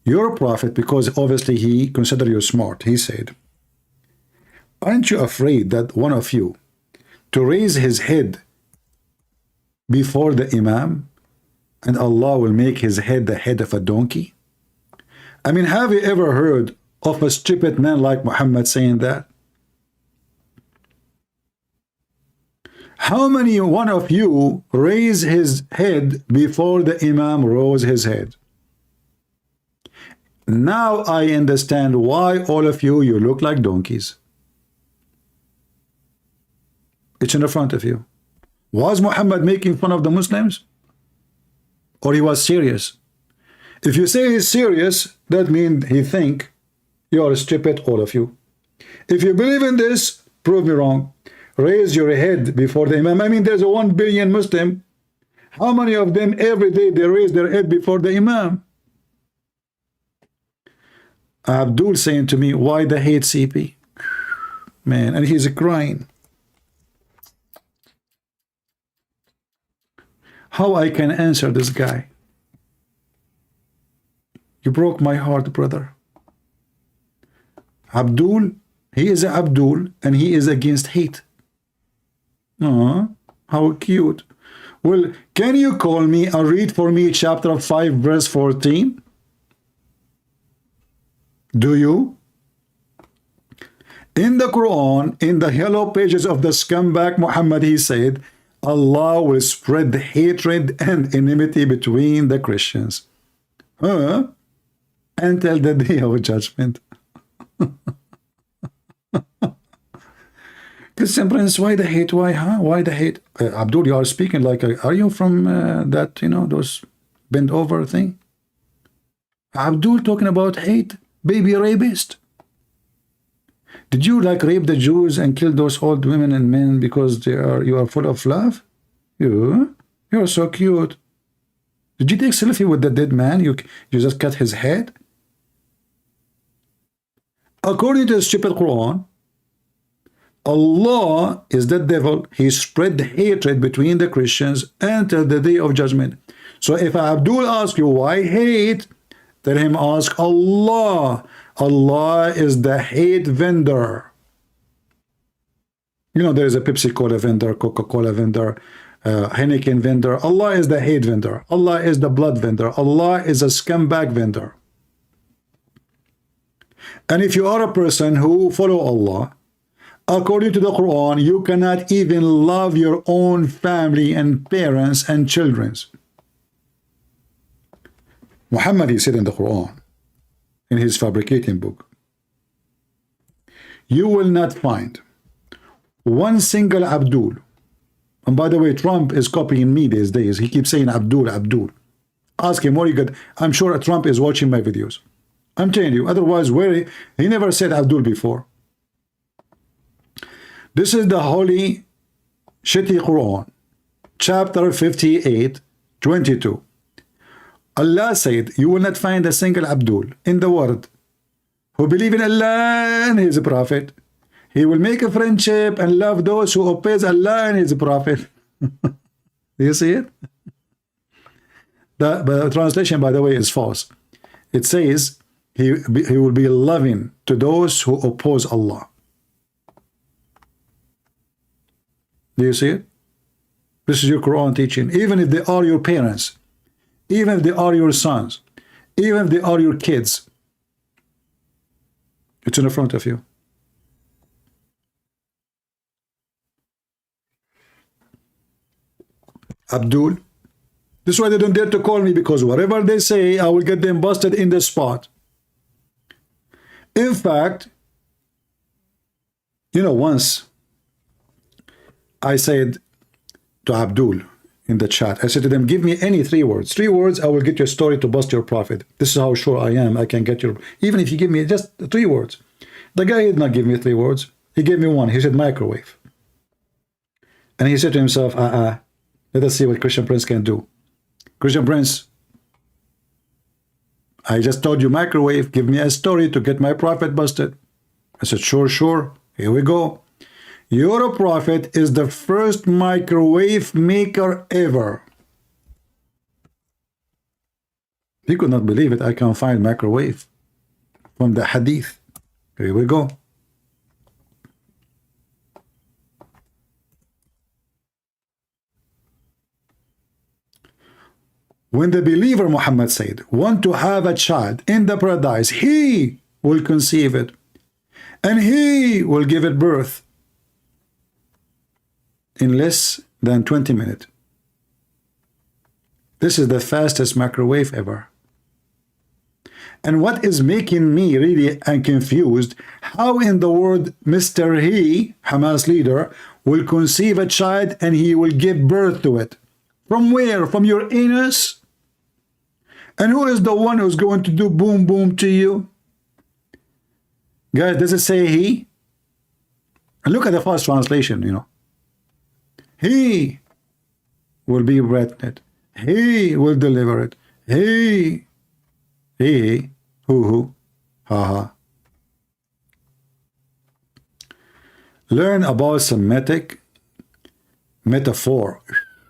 Your prophet, because obviously he considered you smart, he said, aren't you afraid that one of you to raise his head before the Imam and Allah will make his head the head of a donkey? I mean, have you ever heard of a stupid man like Muhammad saying that? How many one of you raise his head before the Imam rose his head? Now I understand why all of you look like donkeys. It's in the front of you. Was Muhammad making fun of the Muslims? Or he was serious? If you say he's serious, that means he think you are stupid, all of you. If you believe in this, prove me wrong. Raise your head before the Imam. I mean, there's a 1 billion Muslim. How many of them every day they raise their head before the Imam? Abdul saying to me, why the hate CP? Man, and he's crying. How I can answer this guy? You broke my heart, brother. Abdul, he is Abdul, and he is against hate. How cute. Well, can you call me and read for me chapter 5, verse 14? Do you? In the Quran, in the yellow pages of the scumbag Muhammad, he said, Allah will spread hatred and enmity between the Christians. Until the day of judgment. Listen, Prince, why the hate? Why, huh? Why the hate? Abdul, you are speaking like, are you from that, you know, those bend over thing? Abdul talking about hate? Baby rapist. Did you like rape the Jews and kill those old women and men because you are full of love? You're so cute. Did you take selfie with the dead man? You just cut his head? According to the stupid Quran, Allah is the devil. He spread hatred between the Christians until the day of judgment. So if Abdul asks you why hate, let him ask Allah. Allah is the hate vendor. You know, there is a Pepsi-Cola vendor, Coca-Cola vendor, Heineken vendor. Allah is the hate vendor. Allah is the blood vendor. Allah is a scumbag vendor. And if you are a person who follow Allah, according to the Quran, you cannot even love your own family and parents and children. Muhammad, he said in the Quran, in his fabricating book, you will not find one single Abdul. And by the way, Trump is copying me these days. He keeps saying Abdul, Abdul. Ask him what he got. I'm sure Trump is watching my videos. I'm telling you. Otherwise, he never said Abdul before. This is the holy shitty Quran, chapter 58, 22. Allah said, you will not find a single Abdul in the world who believe in Allah and his prophet. He will make a friendship and love those who oppose Allah and his prophet. Do you see it? The translation, by the way, is false. It says he will be loving to those who oppose Allah. Do you see it? This is your Quran teaching. Even if they are your parents, even if they are your sons, Even if they are your kids. It's in the front of you. Abdul. This is why they don't dare to call me, because whatever they say, I will get them busted in the spot. In fact, you know, once I said to Abdul in the chat, I said to them, give me any 3 words. 3 words, I will get your story to bust your prophet. This is how sure I am. I can get your, even if you give me just 3 words. The guy did not give me 3 words. He gave me 1. He said microwave. And he said to himself, let us see what Christian Prince can do. Christian Prince, I just told you microwave. Give me a story to get my prophet busted. I said, sure, sure. Here we go. Your prophet is the first microwave maker ever. He could not believe it. I can find microwave from the hadith. Here we go. When the believer Muhammad said, want to have a child in the paradise, he will conceive it and he will give it birth in less than 20 minutes. This is the fastest microwave ever. And what is making me really confused, how in the world Mr. He, Hamas leader, will conceive a child and he will give birth to it? From where? From your anus? And who is the one who's going to do boom boom to you? Guys, does it say he? And look at the first translation, you know. He will be pregnant. He will deliver it. He, who, ha. Learn about Semitic metaphor.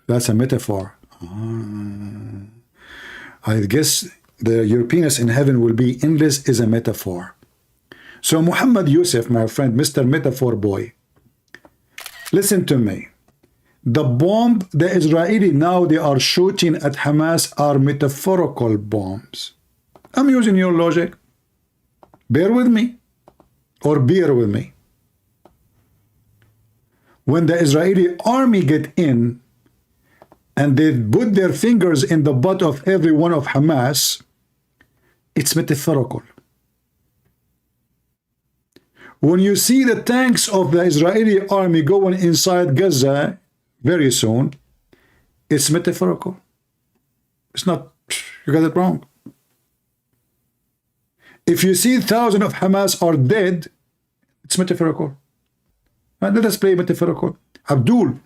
That's a metaphor. I guess the Europeans in heaven will be endless is a metaphor. So Muhammad Yusuf, my friend, Mr. Metaphor Boy, listen to me. The bomb the Israeli now they are shooting at Hamas are metaphorical bombs. I'm using your logic. Bear with me or bear with me. When the Israeli army get in and they put their fingers in the butt of every one of Hamas, it's metaphorical. When you see the tanks of the Israeli army going inside Gaza very soon, it's metaphorical. It's not, you got it wrong. If you see thousands of Hamas are dead, it's metaphorical. And let us play metaphorical. Abdul,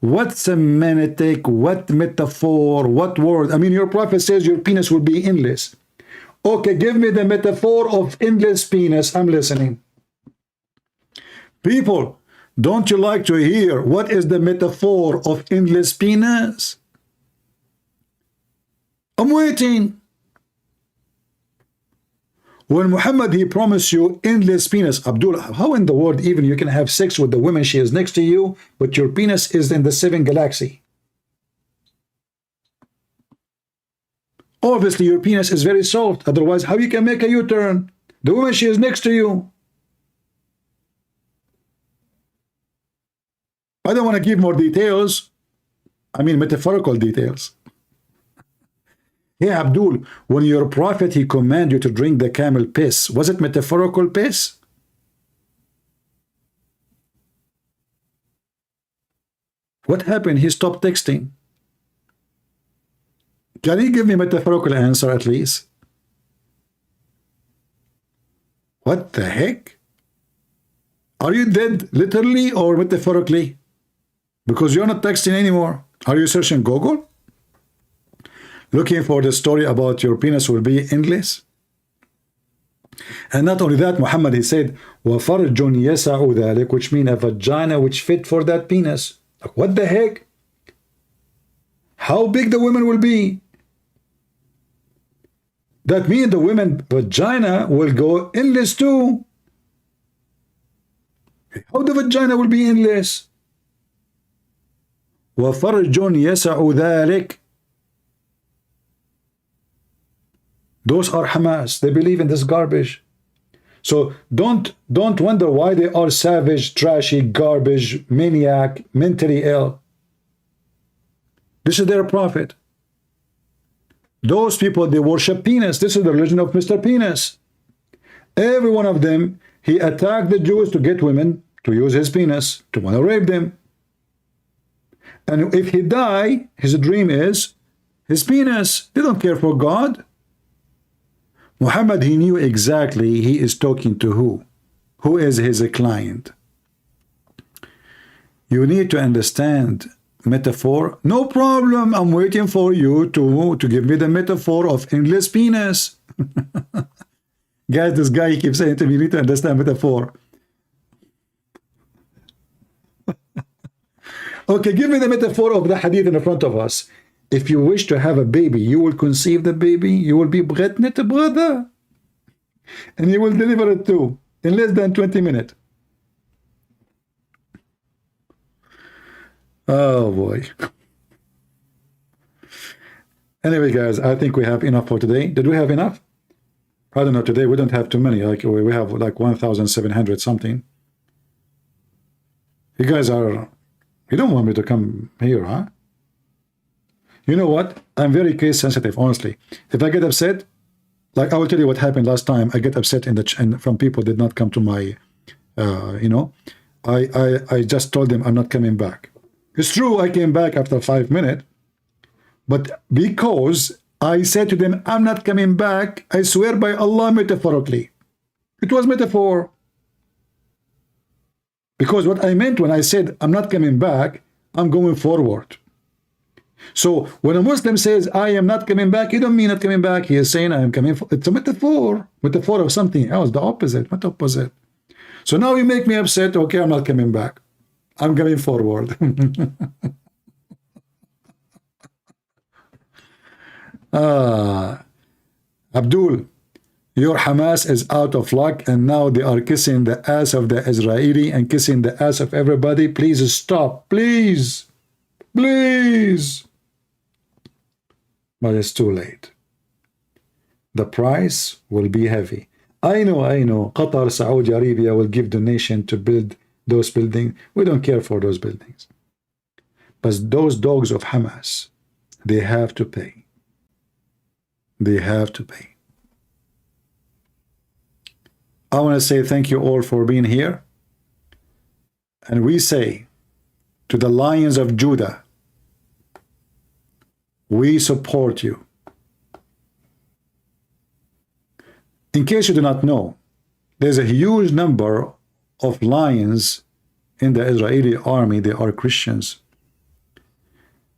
what semantic, what metaphor, what word? I mean, your prophet says your penis will be endless. Okay, give me the metaphor of endless penis. I'm listening. People, don't you like to hear what is the metaphor of endless penis? I'm waiting. When Muhammad, he promised you endless penis. Abdul, how in the world even you can have sex with the woman she is next to you, but your penis is in the 7th galaxy? Obviously, your penis is very soft. Otherwise, how you can make a U-turn? The woman she is next to you. I don't want to give more details. I mean, metaphorical details. Yeah, Abdul, when your prophet, he commanded you to drink the camel piss, was it metaphorical piss? What happened? He stopped texting. Can you give me a metaphorical answer at least? What the heck? Are you dead literally or metaphorically? Because you're not texting anymore. Are you searching Google? Looking for the story about your penis will be endless? And not only that, Muhammad, he said, وَفَرْجٌ يَسَعُ ذَلِكَ, which means a vagina which fit for that penis. What the heck? How big the woman will be? That means the woman vagina will go endless too. How the vagina will be endless? وَفَرْجٌ يَسَعُ ذَلِكَ. Those are Hamas. They believe in this garbage. So don't wonder why they are savage, trashy, garbage, maniac, mentally ill. This is their prophet. Those people, they worship penis. This is the religion of Mr. Penis. Every one of them, he attacked the Jews to get women to use his penis, to want to rape them. And if he die, his dream is his penis. They don't care for God. Muhammad, he knew exactly he is talking to who is his client. You need to understand metaphor. No problem, I'm waiting for you to give me the metaphor of endless penis. Guys, this guy, he keeps saying to me, you need to understand metaphor. Okay, give me the metaphor of the hadith in front of us. If you wish to have a baby, you will conceive the baby, you will be pregnant, brother, and you will deliver it too in less than 20 minutes. Oh boy. Anyway, guys, I think we have enough for today. Did we have enough? I don't know. Today we don't have too many. Like we have like 1,700 something. You guys are. You don't want me to come here, huh? You know what? I'm very case sensitive, honestly. If I get upset, like I will tell you what happened last time. I get upset and from people did not come to my, you know, I just told them I'm not coming back. It's true, I came back after 5 minutes, but because I said to them, I'm not coming back, I swear by Allah, metaphorically. It was metaphor. Because what I meant when I said, I'm not coming back, I'm going forward. So when a Muslim says, I am not coming back, he don't mean not coming back. He is saying, I am coming. It's a metaphor of something else, the opposite. What opposite? So now you make me upset. Okay, I'm not coming back. I'm coming forward. Abdul, your Hamas is out of luck, and now they are kissing the ass of the Israeli and kissing the ass of everybody. Please stop. Please. Please. But it's too late. The price will be heavy. I know. Qatar, Saudi Arabia will give donation to build those buildings. We don't care for those buildings. But those dogs of Hamas, they have to pay. They have to pay. I want to say thank you all for being here. And we say to the Lions of Judah, we support you. In case you do not know, there's a huge number of lions in the Israeli army. They are Christians.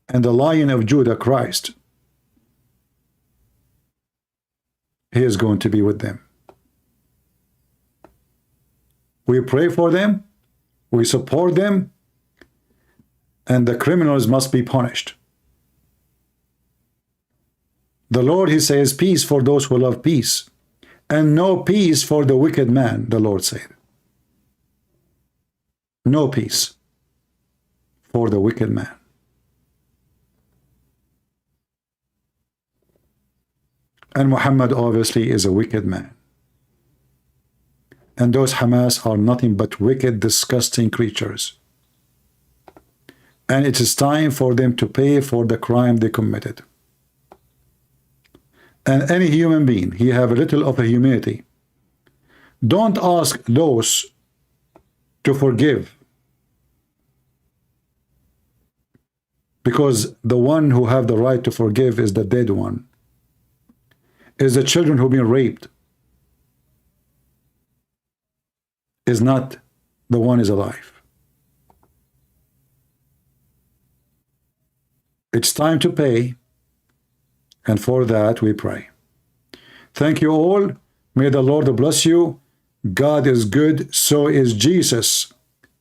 And the Lion of Judah, Christ, he is going to be with them. We pray for them, we support them, and the criminals must be punished. The Lord, he says, peace for those who love peace, and no peace for the wicked man, the Lord said. No peace for the wicked man. And Muhammad obviously is a wicked man. And those Hamas are nothing but wicked, disgusting creatures. And it is time for them to pay for the crime they committed. And any human being, he have a little of a humanity. Don't ask those to forgive. Because the one who have the right to forgive is the dead one. Is the children who've been raped. Is not the one is alive. It's time to pay, and for that we pray. Thank you all. May the Lord bless you. God is good, so is Jesus.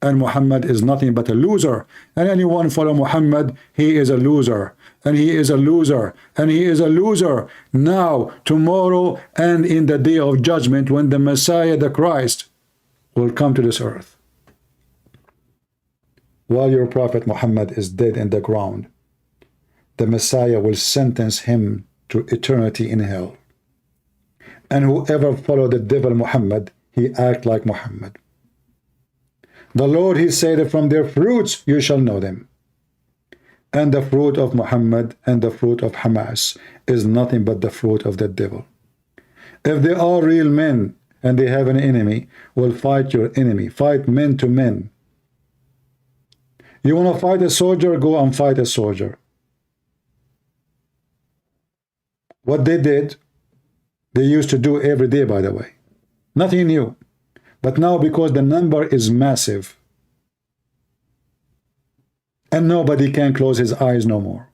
And Muhammad is nothing but a loser. And anyone follow Muhammad, he is a loser. And he is a loser. And he is a loser now, tomorrow, and in the day of judgment when the Messiah, the Christ, will come to this earth. While your prophet Muhammad is dead in the ground, the Messiah will sentence him to eternity in hell. And whoever followed the devil Muhammad, he act like Muhammad. The Lord, he said, from their fruits you shall know them. And the fruit of Muhammad and the fruit of Hamas is nothing but the fruit of the devil. If they are real men and they have an enemy, well, fight your enemy. Fight men to men. You want to fight a soldier? Go and fight a soldier. What they did, they used to do every day, by the way. Nothing new. But now, because the number is massive, and nobody can close his eyes no more.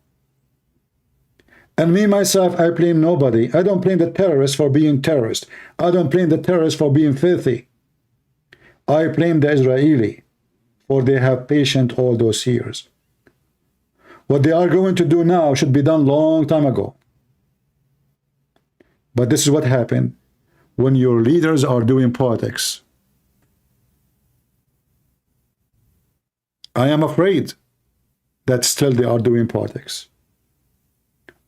And me, myself, I blame nobody. I don't blame the terrorists for being terrorists. I don't blame the terrorists for being filthy. I blame the Israeli, for they have patient all those years. What they are going to do now should be done long time ago. But this is what happened when your leaders are doing politics. I am afraid that still they are doing politics.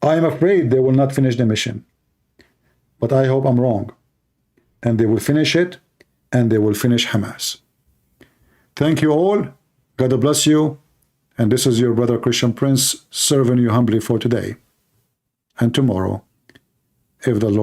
I am afraid they will not finish the mission. But I hope I'm wrong. And they will finish it, and they will finish Hamas. Thank you all. God bless you. And this is your brother Christian Prince, serving you humbly for today and tomorrow, if the Lord